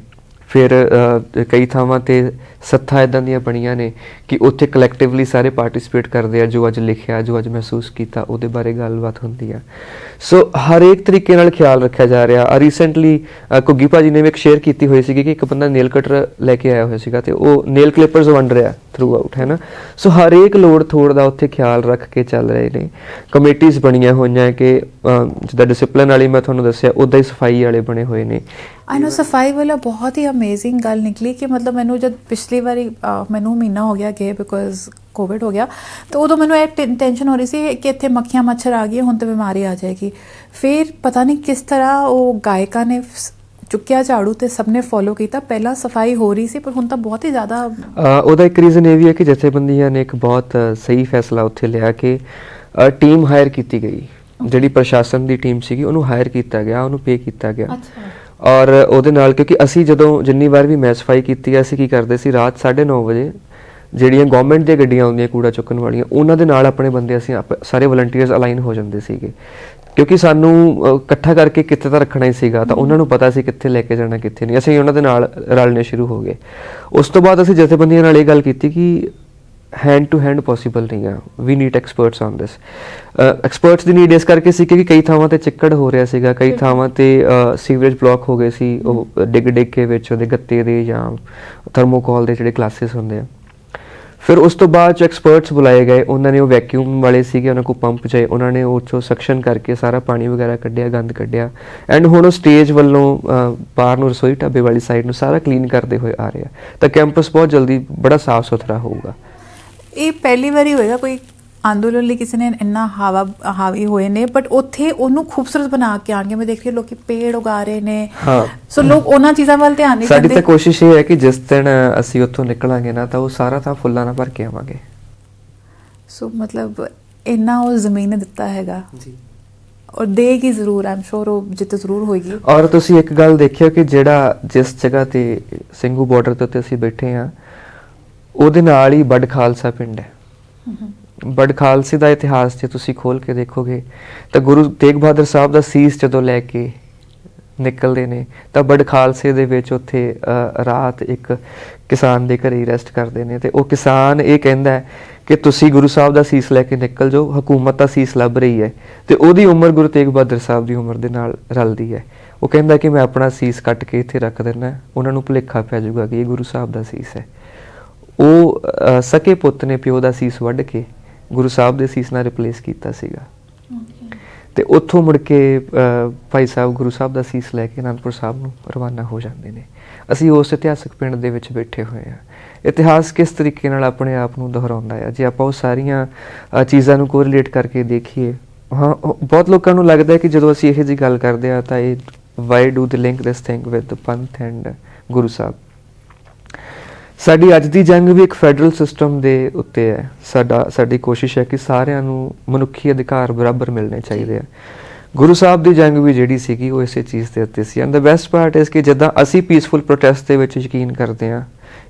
ਫਿਰ ਕਈ ਥਾਵਾਂ ਤੇ ਸੱਥਾਂ ਇੱਦਾਂ ਦੀਆਂ ਬਣੀਆਂ ਨੇ ਕਿ ਉੱਥੇ ਕਲੈਕਟਿਵਲੀ ਸਾਰੇ ਪਾਰਟਿਸਿਪੇਟ ਕਰਦੇ ਆ, ਜੋ ਅੱਜ ਲਿਖਿਆ, ਜੋ ਅੱਜ ਮਹਿਸੂਸ ਕੀਤਾ, ਉਹਦੇ ਬਾਰੇ ਗੱਲਬਾਤ ਹੁੰਦੀ ਆ। ਸੋ ਹਰ ਇੱਕ ਤਰੀਕੇ ਨਾਲ ਖਿਆਲ ਰੱਖਿਆ ਜਾ ਰਿਹਾ। ਰੀਸੈਂਟਲੀ ਘੁੱਗੀ ਭਾਜੀ ਨੇ ਵੀ ਇੱਕ ਸ਼ੇਅਰ ਕੀਤੀ ਹੋਈ ਸੀਗੀ ਕਿ ਇੱਕ ਬੰਦਾ ਨੇਲ ਕਟਰ ਲੈ ਕੇ ਆਇਆ ਹੋਇਆ ਸੀਗਾ ਤੇ ਉਹ ਨੇਲ ਕਲਿੱਪਰਸ ਵੰਡ ਰਿਹਾ ਥਰੂ ਆਊਟ, ਹੈ ਨਾ। ਸੋ ਹਰ ਇੱਕ ਲੋੜ ਥੋੜ ਦਾ ਉੱਥੇ ਖਿਆਲ ਰੱਖ ਕੇ ਚੱਲ ਰਹੇ ਨੇ। ਕਮੇਟੀਜ਼ ਬਣੀਆਂ ਹੋਈਆਂ ਕਿ ਜਿੱਦਾਂ ਡਿਸਿਪਲਿਨ ਵਾਲੀ ਮੈਂ ਤੁਹਾਨੂੰ ਦੱਸਿਆ, ਉੱਦਾਂ ਹੀ ਸਫਾਈ ਵਾਲੇ ਬਣੇ ਹੋਏ ਨੇ। ਆਈ ਨੋ ਸਫਾਈ ਵਾਲਾ ਬਹੁਤ ਹੀ ਅਮੇਜ਼ਿੰਗ ਗੱਲ ਨਿਕਲੀ ਕਿ ਮਤਲਬ ਮੈਨੂੰ ਜਦ ਪਿਛਲੀ ਵਾਰੀ ਮੈਨੂੰ ਮਹੀਨਾ ਹੋ ਗਿਆ ਗਏ ਬਿਕੋਜ਼ ਕੋਵਿਡ ਹੋ ਗਿਆ, ਤਾਂ ਉਦੋਂ ਮੈਨੂੰ ਇਹ ਟੈਨਸ਼ਨ ਹੋ ਰਹੀ ਸੀ ਕਿ ਇੱਥੇ ਮੱਖੀਆਂ ਮੱਛਰ ਆ ਗਏ, ਹੁਣ ਤਾਂ ਬਿਮਾਰੀ ਆ ਜਾਏਗੀ। ਫਿਰ ਪਤਾ ਨਹੀਂ ਕਿਸ ਤਰ੍ਹਾਂ ਉਹ ਗਾਇਕਾਂ ਨੇ ਚੁੱਕਿਆ ਝਾੜੂ ਤੇ ਸਭ ਨੇ ਫੋਲੋ ਕੀਤਾ। ਪਹਿਲਾਂ ਸਫਾਈ ਹੋ ਰਹੀ ਸੀ ਪਰ ਹੁਣ ਤਾਂ ਬਹੁਤ ਹੀ ਜ਼ਿਆਦਾ। ਉਹਦਾ ਇੱਕ ਰੀਜ਼ਨ ਇਹ ਵੀ ਹੈ ਕਿ ਜਥੇਬੰਦੀਆਂ ਨੇ ਇੱਕ ਬਹੁਤ ਸਹੀ ਫੈਸਲਾ ਉੱਥੇ ਲਿਆ ਕਿ ਟੀਮ ਹਾਇਰ ਕੀਤੀ ਗਈ। ਜਿਹੜੀ ਪ੍ਰਸ਼ਾਸਨ ਦੀ ਟੀਮ ਸੀਗੀ ਉਹਨੂੰ ਹਾਇਰ ਕੀਤਾ ਗਿਆ, ਉਹਨੂੰ ਪੇ ਕੀਤਾ ਗਿਆ। ਔਰ ਉਹਦੇ ਨਾਲ ਕਿਉਂਕਿ ਅਸੀਂ ਜਦੋਂ ਜਿੰਨੀ ਵਾਰ ਵੀ ਮੈਂ ਸਫਾਈ ਕੀਤੀ ਹੈ, ਅਸੀਂ ਕੀ ਕਰਦੇ ਸੀ, ਰਾਤ 9:30 ਵਜੇ ਜਿਹੜੀਆਂ ਗਵਰਨਮੈਂਟ ਦੀਆਂ ਗੱਡੀਆਂ ਆਉਂਦੀਆਂ ਕੂੜਾ ਚੁੱਕਣ ਵਾਲੀਆਂ, ਉਹਨਾਂ ਦੇ ਨਾਲ ਆਪਣੇ ਬੰਦੇ ਅਸੀਂ ਸਾਰੇ ਵਲੰਟੀਅਰਸ ਅਲਾਈਨ ਹੋ ਜਾਂਦੇ ਸੀਗੇ ਕਿਉਂਕਿ ਸਾਨੂੰ ਇਕੱਠਾ ਕਰਕੇ ਕਿੱਥੇ ਤਾਂ ਰੱਖਣਾ ਹੀ ਸੀਗਾ। ਤਾਂ ਉਹਨਾਂ ਨੂੰ ਪਤਾ ਸੀ ਕਿੱਥੇ ਲੈ ਕੇ ਜਾਣਾ, ਕਿੱਥੇ ਨਹੀਂ। ਅਸੀਂ ਉਹਨਾਂ ਦੇ ਨਾਲ ਰਲਣੇ ਸ਼ੁਰੂ ਹੋ ਗਏ। ਉਸ ਤੋਂ ਬਾਅਦ ਅਸੀਂ ਜਥੇਬੰਦੀਆਂ ਨਾਲ ਇਹ ਗੱਲ ਕੀਤੀ ਕਿ ਹੈਂਡ ਟੂ ਹੈਂਡ ਪੋਸੀਬਲ ਨਹੀਂ ਆ, we need experts on this. Experts ਦੀ ਨੀਡ ਇਸ ਕਰਕੇ ਸੀ ਕਿ ਕਈ ਥਾਵਾਂ ਤੇ ਚਿੱਕੜ ਹੋ ਰਿਹਾ ਸੀਗਾ, ਕਈ ਥਾਵਾਂ ਤੇ ਸੀਵਰੇਜ ਬਲੌਕ ਹੋ ਗਏ ਸੀ, ਉਹ ਡਿੱਗ ਕੇ ਵਿੱਚ ਉਹਦੇ ਗੱਤੇ ਦੇ ਜਾਂ ਥਰਮੋਕੋਲ ਦੇ ਜਿਹੜੇ ਕਲਾਸਿਸ ਹੁੰਦੇ ਆ। ਫਿਰ ਉਸ ਤੋਂ ਬਾਅਦ ਜੋ ਐਕਸਪਰਟਸ ਬੁਲਾਏ ਗਏ, ਉਹਨਾਂ ਨੇ ਉਹ ਵੈਕਿਊਮ ਵਾਲੇ ਸੀਗੇ, ਉਹਨਾਂ ਕੋਲ ਪੰਪ ਚਾਹੇ, ਉਹਨਾਂ ਨੇ ਉਹ 'ਚੋਂ ਸਕਸ਼ਨ ਕਰਕੇ ਸਾਰਾ ਪਾਣੀ ਵਗੈਰਾ ਕੱਢਿਆ, ਗੰਦ ਕੱਢਿਆ। ਐਂਡ ਹੁਣ ਉਹ ਸਟੇਜ ਵੱਲੋਂ ਬਾਹਰ ਨੂੰ ਰਸੋਈ ਢਾਬੇ ਵਾਲੀ ਸਾਈਡ ਨੂੰ ਸਾਰਾ ਕਲੀਨ ਕਰਦੇ ਹੋਏ ਆ ਰਿਹਾ। ਤਾਂ ਕੈਂਪਸ ਬਹੁਤ ਜਲਦੀ ਬੜਾ ਸਾਫ਼ ਸੁਥਰਾ ਹੋਊਗਾ। ਇਹ ਪਹਿਲੀ ਵਾਰੀ ਹੋਏਗਾ ਕੋਈ ਅੰਦੋਲਨ ਲਈ ਕਿਸੇ ਨੇ ਇੰਨਾ ਹਾਵੀ ਹੋਏ ਨੇ, ਬਟ ਉੱਥੇ ਉਹਨੂੰ ਖੂਬਸੂਰਤ ਬਣਾ ਕੇ ਆਣਗੇ। ਮੈਂ ਦੇਖ ਰਹੀ ਲੋਕੀ ਪੇੜ ਉਗਾ ਰਹੇ ਨੇ। ਸੋ ਲੋਕ ਉਹਨਾਂ ਚੀਜ਼ਾਂ ਵੱਲ ਧਿਆਨ ਨਹੀਂ ਦਿੰਦੇ। ਸਾਡੀ ਤਾਂ ਕੋਸ਼ਿਸ਼ ਇਹ ਹੈ ਕਿ ਜਿਸ ਦਿਨ ਅਸੀਂ ਉੱਥੋਂ ਨਿਕਲਾਂਗੇ ਨਾ, ਤਾਂ ਉਹ ਸਾਰਾ ਤਾਂ ਫੁੱਲਾਂ ਨਾਲ ਭਰ ਕੇ ਆਵਾਂਗੇ। ਸੋ ਮਤਲਬ ਇੰਨਾ ਉਹ ਜ਼ਮੀਨ ਨੇ ਦਿੱਤਾ ਹੈਗਾ ਜੀ, ਔਰ ਦੇਗੀ ਜ਼ਰੂਰ। ਆਮ ਸ਼ੋਰ ਉਹ ਜਿੱਤ ਜ਼ਰੂਰ ਹੋਏਗੀ। ਔਰ ਤੁਸੀਂ ਇੱਕ ਗੱਲ ਦੇਖਿਓ ਕਿ ਜਿਹੜਾ ਜਿਸ ਜਗ੍ਹਾ ਤੇ ਸਿੰਘੂ ਬਾਰਡਰ ਤੇ ਉੱਤੇ ਅਸੀਂ ਬੈਠੇ ਹਾਂ, ਉਹਦੇ ਨਾਲ ਹੀ ਬੜ ਖਾਲਸਾ ਪਿੰਡ ਹੈ। ਬੜ ਖਾਲਸੇ ਦਾ ਇਤਿਹਾਸ ਜੇ ਤੁਸੀਂ ਖੋਲ ਕੇ ਦੇਖੋਗੇ ਤਾਂ ਗੁਰੂ ਤੇਗ ਬਹਾਦਰ ਸਾਹਿਬ ਦਾ ਸੀਸ ਜਦੋਂ ਲੈ ਕੇ ਨਿਕਲਦੇ ਨੇ ਤਾਂ ਬੜ ਖਾਲਸੇ ਦੇ ਵਿੱਚ ਉੱਥੇ ਰਾਤ ਇੱਕ ਕਿਸਾਨ ਦੇ ਘਰੇ ਰੈਸਟ ਕਰਦੇ ਨੇ। ਤੇ ਉਹ ਕਿਸਾਨ ਇਹ ਕਹਿੰਦਾ ਹੈ ਕਿ ਤੁਸੀਂ ਗੁਰੂ ਸਾਹਿਬ ਦਾ ਸੀਸ ਲੈ ਕੇ ਨਿਕਲ ਜਾਓ, ਹਕੂਮਤ ਦਾ ਸੀਸ ਲੱਭ ਰਹੀ ਹੈ। ਤੇ ਉਹਦੀ ਉਮਰ ਗੁਰੂ ਤੇਗ ਬਹਾਦਰ ਸਾਹਿਬ ਦੀ ਉਮਰ ਦੇ ਨਾਲ ਰਲਦੀ ਹੈ। ਉਹ ਕਹਿੰਦਾ ਕਿ ਮੈਂ ਆਪਣਾ ਸੀਸ ਕੱਟ ਕੇ ਇੱਥੇ ਰੱਖ ਦਿੰਦਾ, ਉਹਨਾਂ ਨੂੰ ਭੁਲੇਖਾ ਪੈ ਜਾਊਗਾ ਕਿ ਇਹ ਗੁਰੂ ਸਾਹਿਬ ਦਾ ਸੀਸ ਹੈ। ਉਹ ਸਕੇ ਪੁੱਤ ਨੇ ਪਿਓ ਦਾ ਸੀਸ ਵੱਢ ਕੇ ਗੁਰੂ ਸਾਹਿਬ ਦੇ ਸੀਸ ਨਾਲ ਰਿਪਲੇਸ ਕੀਤਾ ਸੀਗਾ। ਤੇ ਉੱਥੋਂ ਮੁੜ ਕੇ ਭਾਈ ਸਾਹਿਬ ਗੁਰੂ ਸਾਹਿਬ ਦਾ ਸੀਸ ਲੈ ਕੇ ਅਨੰਦਪੁਰ ਸਾਹਿਬ ਨੂੰ ਰਵਾਨਾ ਹੋ ਜਾਂਦੇ ਨੇ। ਅਸੀਂ ਉਸ ਇਤਿਹਾਸਕ ਪਿੰਡ ਦੇ ਵਿੱਚ ਬੈਠੇ ਹੋਏ ਹਾਂ। ਇਤਿਹਾਸ ਕਿਸ ਤਰੀਕੇ ਨਾਲ ਆਪਣੇ ਆਪ ਨੂੰ ਦੁਹਰਾਉਂਦਾ ਹੈ, ਜੇ ਆਪਾਂ ਉਹ ਸਾਰੀਆਂ ਚੀਜ਼ਾਂ ਨੂੰ ਕੋਰਿਲੇਟ ਕਰਕੇ ਦੇਖੀਏ। ਹਾਂ, ਬਹੁਤ ਲੋਕਾਂ ਨੂੰ ਲੱਗਦਾ ਹੈ ਕਿ ਜਦੋਂ ਅਸੀਂ ਇਹੋ ਜਿਹੀ ਗੱਲ ਕਰਦੇ ਹਾਂ ਤਾਂ ਇਹ ਵਾਈ ਡੂ ਦੇ link this thing with Panth and Guru Sahib. ਸਾਡੀ ਅੱਜ ਦੀ ਜੰਗ ਵੀ ਇੱਕ ਫੈਡਰਲ ਸਿਸਟਮ ਦੇ ਉੱਤੇ ਹੈ। ਸਾਡੀ ਕੋਸ਼ਿਸ਼ ਹੈ ਕਿ ਸਾਰਿਆਂ ਨੂੰ ਮਨੁੱਖੀ ਅਧਿਕਾਰ ਬਰਾਬਰ ਮਿਲਣੇ ਚਾਹੀਦੇ ਆ। ਗੁਰੂ ਸਾਹਿਬ ਦੀ ਜੰਗ ਵੀ ਜਿਹੜੀ ਸੀਗੀ ਉਹ ਇਸੇ ਚੀਜ਼ ਦੇ ਉੱਤੇ ਸੀ। And the best part is ਕਿ ਜਿੱਦਾਂ ਅਸੀਂ ਪੀਸਫੁਲ ਪ੍ਰੋਟੈਸਟ ਦੇ ਵਿੱਚ ਯਕੀਨ ਕਰਦੇ ਹਾਂ,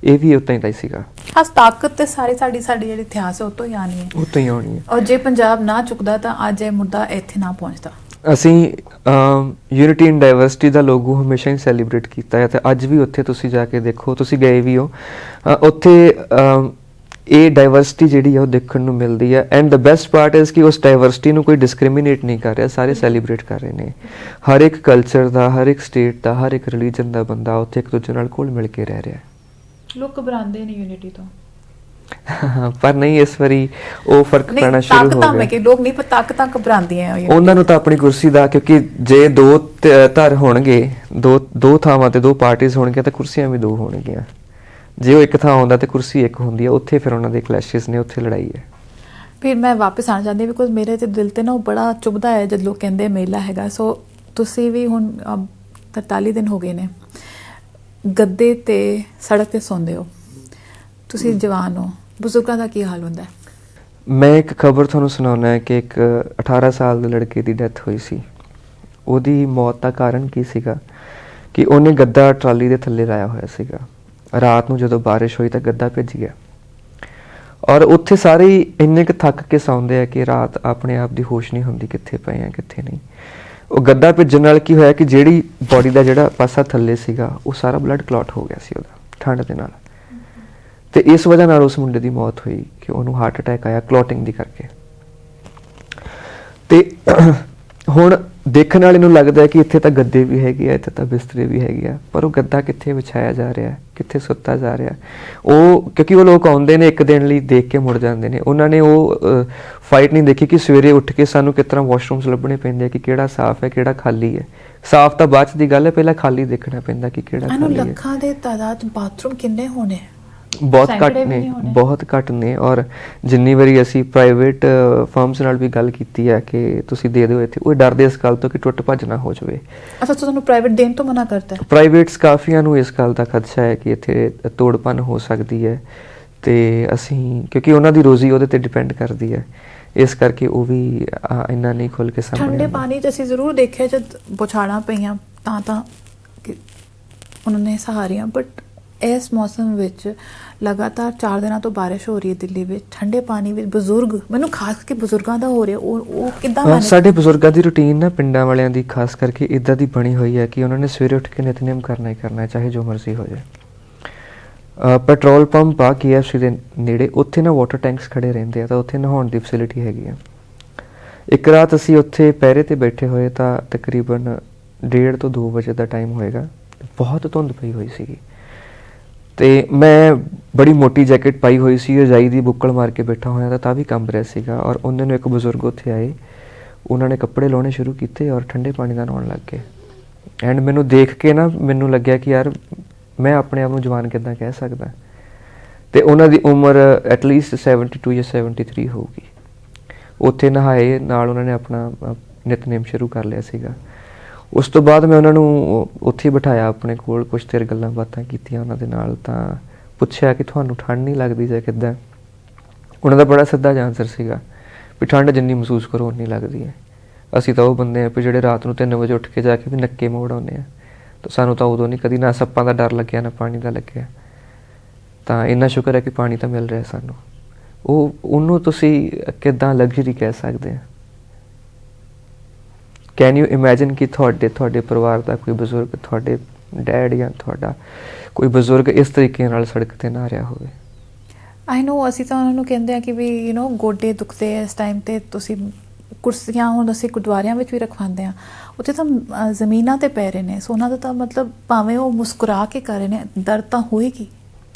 ਇਹ ਵੀ ਉੱਦਾਂ ਹੀ ਸੀਗਾ। ਖਾਸ ਤਾਕਤ ਤੇ ਸਾਡੀ ਜਿਹੜੀ ਇਤਿਹਾਸ ਹੈ ਉਹ ਤੋਂ ਹੀ ਆਉਣੀ ਹੈ, ਉਹ ਤੋਂ ਹੀ ਆਉਣੀ ਹੈ। ਔਰ ਜੇ ਪੰਜਾਬ ਨਾ ਚੁੱਕਦਾ ਤਾਂ ਅੱਜ ਇਹ ਮੁੱਦਾ ਇੱਥੇ ਨਾ ਪਹੁੰਚਦਾ। ਅਸੀਂ ਯੂਨਿਟੀ ਇਨ ਡਾਈਵਰਸਿਟੀ ਦਾ ਲੋਗੋ ਹਮੇਸ਼ਾ ਹੀ ਸੈਲੀਬ੍ਰੇਟ ਕੀਤਾ ਹੈ ਤੇ ਅੱਜ ਵੀ ਉੱਥੇ ਤੁਸੀਂ ਜਾ ਕੇ ਦੇਖੋ, ਤੁਸੀਂ ਗਏ ਵੀ ਹੋ, ਉੱਥੇ ਇਹ ਡਾਈਵਰਸਿਟੀ ਜਿਹੜੀ ਹੈ ਉਹ ਦੇਖਣ ਨੂੰ ਮਿਲਦੀ ਹੈ। And the best part is ਕਿ ਉਸ ਡਾਈਵਰਸਿਟੀ ਨੂੰ ਕੋਈ ਡਿਸਕ੍ਰਿਮੀਨੇਟ ਨਹੀਂ ਕਰ ਰਿਹਾ, ਸਾਰੇ ਸੈਲੀਬ੍ਰੇਟ ਕਰ ਰਹੇ ਨੇ। ਹਰ ਇੱਕ ਕਲਚਰ ਦਾ, ਹਰ ਇੱਕ ਸਟੇਟ ਦਾ, ਹਰ ਇੱਕ ਰਿਲੀਜਨ ਦਾ ਬੰਦਾ ਉੱਥੇ ਇੱਕ ਦੂਜੇ ਨਾਲ ਘੁਲ ਮਿਲ ਕੇ ਰਹਿ ਰਿਹਾ। ਲੋਕ ਘਬਰਾਉਂਦੇ ਨੇ ਯੂਨਿਟੀ ਤੋਂ, ਪਰ ਨਹੀਂ, ਇਸ ਵਾਰੀ ਉਹ ਫਰਕ ਪੈਣਾ ਸ਼ੁਰੂ ਹੋ ਗਿਆ। ਕਿ ਲੋਕ ਨਹੀਂ, ਪਰ ਤਾਕਤਾਂ ਘਬਰਾਉਂਦੀਆਂ ਉਹਨਾਂ ਨੂੰ ਤਾਂ ਆਪਣੀ ਕੁਰਸੀ ਦਾ, ਕਿਉਂਕਿ ਜੇ ਦੋ ਧਰ ਹੋਣਗੇ, ਦੋ ਥਾਵਾਂ ਤੇ ਦੋ ਪਾਰਟੀਆਂ ਹੋਣਗੀਆਂ ਤਾਂ ਕੁਰਸੀਆਂ ਵੀ ਦੋ ਹੋਣਗੀਆਂ। ਜੇ ਉਹ ਇੱਕ ਥਾਂ ਆਉਂਦਾ ਤੇ ਕੁਰਸੀ ਇੱਕ ਹੁੰਦੀ ਹੈ, ਉੱਥੇ ਫਿਰ ਉਹਨਾਂ ਦੇ ਕਲੈਸ਼ਿਸ ਨੇ, ਉੱਥੇ ਲੜਾਈ ਹੈ। ਫਿਰ ਮੈਂ ਵਾਪਸ ਆਉਣਾ ਚਾਹੁੰਦੀ ਬਿਕੋਜ਼ ਮੇਰੇ ਤੇ ਦਿਲ ਤੇ ਨਾ ਉਹ ਬੜਾ ਚੁਭਦਾ ਹੈ ਜਦ ਲੋਕ ਕਹਿੰਦੇ ਮੇਲਾ ਹੈਗਾ। ਸੋ ਤੁਸੀਂ ਵੀ ਹੁਣ 43 ਦਿਨ ਹੋ ਗਏ ਨੇ ਗੱਦੇ ਤੇ ਸੜਕ ਤੇ ਸੌਂਦੇ ਹੋ, ਤੁਸੀਂ ਜਵਾਨ ਹੋ, ਬਜ਼ੁਰਗਾਂ ਦਾ ਕੀ ਹਾਲ ਹੁੰਦਾ ਹੈ? ਮੈਂ ਇੱਕ ਖਬਰ ਤੁਹਾਨੂੰ ਸੁਣਾਉਣਾ ਹੈ ਕਿ ਇੱਕ 18 ਸਾਲ ਦੇ ਲੜਕੇ ਦੀ ਡੈਥ ਹੋਈ ਸੀ। ਉਹਦੀ ਮੌਤ ਦਾ ਕਾਰਨ ਕੀ ਸੀਗਾ ਕਿ ਉਹਨੇ ਗੱਦਾ ਟਰਾਲੀ ਦੇ ਥੱਲੇ ਲਾਇਆ ਹੋਇਆ ਸੀਗਾ। ਰਾਤ ਨੂੰ ਜਦੋਂ ਬਾਰਿਸ਼ ਹੋਈ ਤਾਂ ਗੱਦਾ ਭਿੱਜ ਗਿਆ ਔਰ ਉੱਥੇ ਸਾਰੇ ਇੰਨੇ ਕੁ ਥੱਕ ਕੇ ਸੌਂਦੇ ਆ ਕਿ ਰਾਤ ਆਪਣੇ ਆਪ ਦੀ ਹੋਸ਼ ਨਹੀਂ ਹੁੰਦੀ, ਕਿੱਥੇ ਪਏ ਆ ਕਿੱਥੇ ਨਹੀਂ। ਉਹ ਗੱਦਾ ਭਿੱਜਣ ਨਾਲ ਕੀ ਹੋਇਆ ਕਿ ਜਿਹੜੀ ਬੋਡੀ ਦਾ ਜਿਹੜਾ ਪਾਸਾ ਥੱਲੇ ਸੀਗਾ ਉਹ ਸਾਰਾ ਬਲੱਡ ਕਲੌਟ ਹੋ ਗਿਆ ਸੀ ਉਹਦਾ ਠੰਡ ਦੇ ਨਾਲ, ਤੇ ਇਸ ਵਜ੍ਹਾ ਨਾਲ ਉਸ ਮੁੰਡੇ ਦੀ ਮੌਤ ਹੋਈ ਕਿ ਉਹਨੂੰ ਹਾਰਟ ਅਟੈਕ ਆਇਆ ਕਲੌਟਿੰਗ ਦੀ ਕਰਕੇ। ਤੇ ਹੁਣ ਦੇਖਣ ਵਾਲੇ ਨੂੰ ਲੱਗਦਾ ਹੈ ਕਿ ਇੱਥੇ ਤਾਂ ਗੱਦੇ ਵੀ ਹੈਗੇ ਆ, ਇੱਥੇ ਤਾਂ ਬਿਸਤਰੇ ਵੀ ਹੈਗੇ ਆ, ਪਰ ਉਹ ਗੱਦਾ ਕਿੱਥੇ ਵਿਛਾਇਆ ਜਾ ਰਿਹਾ, ਕਿੱਥੇ ਸੁੱਤਾ ਜਾ ਰਿਹਾ। ਉਹ ਕਿਉਂਕਿ ਉਹ ਲੋਕ ਆਉਂਦੇ ਨੇ ਇੱਕ ਦਿਨ ਲਈ, ਦੇਖ ਕੇ ਮੁੜ ਜਾਂਦੇ ਨੇ। ਉਹਨਾਂ ਨੇ ਉਹ ਫਾਈਟ ਨਹੀਂ ਦੇਖੀ ਕਿ ਸਵੇਰੇ ਉੱਠ ਕੇ ਸਾਨੂੰ ਕਿਸ ਤਰ੍ਹਾਂ ਵਾਸ਼ਰੂਮਸ ਲੱਭਣੇ ਪੈਂਦੇ ਆ ਕਿ ਕਿਹੜਾ ਸਾਫ਼ ਹੈ ਕਿਹੜਾ ਖਾਲੀ ਹੈ। ਸਾਫ਼ ਤਾਂ ਬਾਅਦ 'ਚ ਦੀ ਗੱਲ ਹੈ, ਪਹਿਲਾਂ ਖਾਲੀ ਦੇਖਣਾ ਪੈਂਦਾ ਕਿ ਕਿਹੜਾ ਖਾਲੀ ਹੈ। ਲੱਖਾਂ ਦੇ ਤਾਦਾਦ ਬਾਥਰੂਮ ਕਿੰਨੇ ਹੋਣੇ? ਬਹੁਤ ਘੱਟ ਨੇ, ਬਹੁਤ ਘੱਟ ਨੇ। ਔਰ ਜਿੰਨੀ ਵਾਰੀ ਅਸੀਂ ਪ੍ਰਾਈਵੇਟ ਫਰਮਸ ਨਾਲ ਵੀ ਗੱਲ ਕੀਤੀ ਹੈ ਕਿ ਤੁਸੀਂ ਦੇ ਦਿਓ ਇੱਥੇ, ਉਹ ਡਰਦੇ ਇਸ ਗੱਲ ਤੋਂ ਕਿ ਟੁੱਟ ਭੱਜ ਨਾ ਹੋ ਜਾਵੇ। ਅੱਛਾ, ਤੁਹਾਨੂੰ ਪ੍ਰਾਈਵੇਟ ਦੇਣ ਤੋਂ ਮਨਾ ਕਰਤਾ ਹੈ? ਪ੍ਰਾਈਵੇਟਸ ਕਾਫੀਆਂ ਨੂੰ ਇਸ ਗੱਲ ਦਾ ਖਦਸ਼ਾ ਹੈ ਕਿ ਇੱਥੇ ਤੋੜ ਭੰਨ ਹੋ ਸਕਦੀ ਹੈ, ਤੇ ਅਸੀਂ ਕਿਉਂਕਿ ਉਹਨਾਂ ਦੀ ਰੋਜ਼ੀ ਉਹਦੇ ਤੇ ਡਿਪੈਂਡ ਕਰਦੀ ਹੈ, ਇਸ ਕਰਕੇ ਉਹ ਵੀ ਇੰਨਾ ਨਹੀਂ ਖੁੱਲ੍ਹ ਕੇ ਸਾਹਮਣੇ। ਠੰਡੇ ਪਾਣੀ 'ਚ ਅਸੀਂ ਜ਼ਰੂਰ ਦੇਖਿਆ ਜਦ ਬੁਛਾੜਾਂ ਪਈਆਂ ਤਾਂ ਉਹਨਾਂ ਨੇ ਸਹਾਰੀਆਂ, ਬਟ ਇਸ ਮੌਸਮ ਵਿੱਚ ਲਗਾਤਾਰ 4 ਦਿਨਾਂ ਤੋਂ ਬਾਰਿਸ਼ ਹੋ ਰਹੀ ਹੈ ਦਿੱਲੀ ਵਿੱਚ, ਠੰਡੇ ਪਾਣੀ ਵਿੱਚ ਬਜ਼ੁਰਗ, ਮੈਨੂੰ ਖਾਸ ਕਰਕੇ ਬਜ਼ੁਰਗਾਂ ਦਾ ਹੋ ਰਿਹਾ, ਉਹ ਕਿੱਦਾਂ? ਸਾਡੇ ਬਜ਼ੁਰਗਾਂ ਦੀ ਰੂਟੀਨ ਨਾ ਪਿੰਡਾਂ ਵਾਲਿਆਂ ਦੀ ਖਾਸ ਕਰਕੇ ਇੱਦਾਂ ਦੀ ਬਣੀ ਹੋਈ ਹੈ ਕਿ ਉਹਨਾਂ ਨੇ ਸਵੇਰੇ ਉੱਠ ਕੇ ਨਿਤਨੇਮ ਕਰਨਾ ਹੀ ਕਰਨਾ, ਚਾਹੇ ਜੋ ਮਰਜ਼ੀ ਹੋ ਜਾਏ। ਪੈਟਰੋਲ ਪੰਪ ਆ KFC ਦੇ ਨੇੜੇ, ਉੱਥੇ ਨਾ ਵਾਟਰ ਟੈਂਕਸ ਖੜੇ ਰਹਿੰਦੇ ਆ, ਤਾਂ ਉੱਥੇ ਨਹਾਉਣ ਦੀ ਫੈਸਿਲਿਟੀ ਹੈਗੀ ਆ। ਇੱਕ ਰਾਤ ਅਸੀਂ ਉੱਥੇ ਪਹਿਰੇ ਤੇ ਬੈਠੇ ਹੋਏ ਤਾਂ ਤਕਰੀਬਨ 1:30 ਤੋਂ 2 ਵਜੇ ਦਾ ਟਾਈਮ ਹੋਏਗਾ, ਬਹੁਤ ਧੁੰਦ ਪਈ ਹੋਈ ਸੀਗੀ, ਤੇ ਮੈਂ ਬੜੀ ਮੋਟੀ ਜੈਕਟ ਪਾਈ ਹੋਈ ਸੀ, ਰਜਾਈ ਦੀ ਬੁੱਕਲ ਮਾਰ ਕੇ ਬੈਠਾ ਹੋਇਆ ਤਾਂ ਵੀ ਕੰਬ ਰਿਹਾ ਸੀਗਾ। ਔਰ ਉਹਨਾਂ ਨੂੰ ਇੱਕ ਬਜ਼ੁਰਗ ਉੱਥੇ ਆਏ, ਉਹਨਾਂ ਨੇ ਕੱਪੜੇ ਲਾਉਣੇ ਸ਼ੁਰੂ ਕੀਤੇ ਔਰ ਠੰਡੇ ਪਾਣੀ ਦਾ ਨਹਾਉਣ ਲੱਗ ਗਏ। ਐਂਡ ਮੈਨੂੰ ਦੇਖ ਕੇ ਨਾ ਮੈਨੂੰ ਲੱਗਿਆ ਕਿ ਯਾਰ ਮੈਂ ਆਪਣੇ ਆਪ ਨੂੰ ਜਵਾਨ ਕਿੱਦਾਂ ਕਹਿ ਸਕਦਾ, ਤੇ ਉਹਨਾਂ ਦੀ ਉਮਰ ਐਟਲੀਸਟ 72 ਜਾਂ 73 ਹੋਊਗੀ। ਉੱਥੇ ਨਹਾਏ, ਨਾਲ ਉਹਨਾਂ ਨੇ ਆਪਣਾ ਨਿਤਨੇਮ ਸ਼ੁਰੂ ਕਰ ਲਿਆ ਸੀਗਾ। ਉਸ ਤੋਂ ਬਾਅਦ ਮੈਂ ਉਹਨਾਂ ਨੂੰ ਉੱਥੇ ਬਿਠਾਇਆ ਆਪਣੇ ਕੋਲ, ਕੁਛ ਦੇਰ ਗੱਲਾਂ ਬਾਤਾਂ ਕੀਤੀਆਂ ਉਹਨਾਂ ਦੇ ਨਾਲ, ਤਾਂ ਪੁੱਛਿਆ ਕਿ ਤੁਹਾਨੂੰ ਠੰਡ ਨਹੀਂ ਲੱਗਦੀ ਜਾਂ ਕਿੱਦਾਂ। ਉਹਨਾਂ ਦਾ ਬੜਾ ਸਿੱਧਾ ਜਿਹਾ ਆਨਸਰ ਸੀਗਾ ਵੀ ਠੰਡ ਜਿੰਨੀ ਮਹਿਸੂਸ ਕਰੋ ਉਨੀ ਲੱਗਦੀ ਹੈ। ਅਸੀਂ ਤਾਂ ਉਹ ਬੰਦੇ ਆ ਵੀ ਜਿਹੜੇ ਰਾਤ ਨੂੰ 3 ਵਜੇ ਉੱਠ ਕੇ ਜਾ ਕੇ ਵੀ ਨੱਕੇ ਮੋੜ ਆਉਂਦੇ ਆ, ਤਾਂ ਸਾਨੂੰ ਤਾਂ ਉਦੋਂ ਨਹੀਂ ਕਦੀ ਨਾ ਸੱਪਾਂ ਦਾ ਡਰ ਲੱਗਿਆ ਨਾ ਪਾਣੀ ਦਾ ਲੱਗਿਆ। ਤਾਂ ਇੰਨਾ ਸ਼ੁਕਰ ਹੈ ਕਿ ਪਾਣੀ ਤਾਂ ਮਿਲ ਰਿਹਾ ਸਾਨੂੰ। ਉਹਨੂੰ ਤੁਸੀਂ ਕਿੱਦਾਂ ਲਗਜ਼ਰੀ ਕਹਿ ਸਕਦੇ ਆ? ਕੈਨ ਯੂ ਇਮੈਜਿਨ ਕਿ ਤੁਹਾਡੇ ਪਰਿਵਾਰ ਦਾ ਕੋਈ ਬਜ਼ੁਰਗ, ਤੁਹਾਡੇ ਡੈਡ ਜਾਂ ਤੁਹਾਡਾ ਕੋਈ ਬਜ਼ੁਰਗ ਇਸ ਤਰੀਕੇ ਨਾਲ ਸੜਕ 'ਤੇ ਨਾ ਰਿਹਾ ਹੋਵੇ? ਆਈ ਨੋ, ਅਸੀਂ ਤਾਂ ਉਹਨਾਂ ਨੂੰ ਕਹਿੰਦੇ ਆ ਕਿ ਵੀ ਗੋਡੇ ਦੁਖਦੇ ਆ ਇਸ ਟਾਈਮ 'ਤੇ, ਤੁਸੀਂ ਕੁਰਸੀਆਂ ਹੁਣ ਅਸੀਂ ਗੁਰਦੁਆਰਿਆਂ ਵਿੱਚ ਵੀ ਰਖਵਾਉਂਦੇ ਹਾਂ, ਉੱਥੇ ਤਾਂ ਜ਼ਮੀਨਾਂ 'ਤੇ ਪੈ ਰਹੇ ਨੇ, ਸੋ ਉਹਨਾਂ ਦਾ ਤਾਂ ਮਤਲਬ ਭਾਵੇਂ ਉਹ ਮੁਸਕਰਾ ਕੇ ਕਰ ਰਹੇ ਨੇ, ਦਰਦ ਤਾਂ ਹੋਏਗੀ।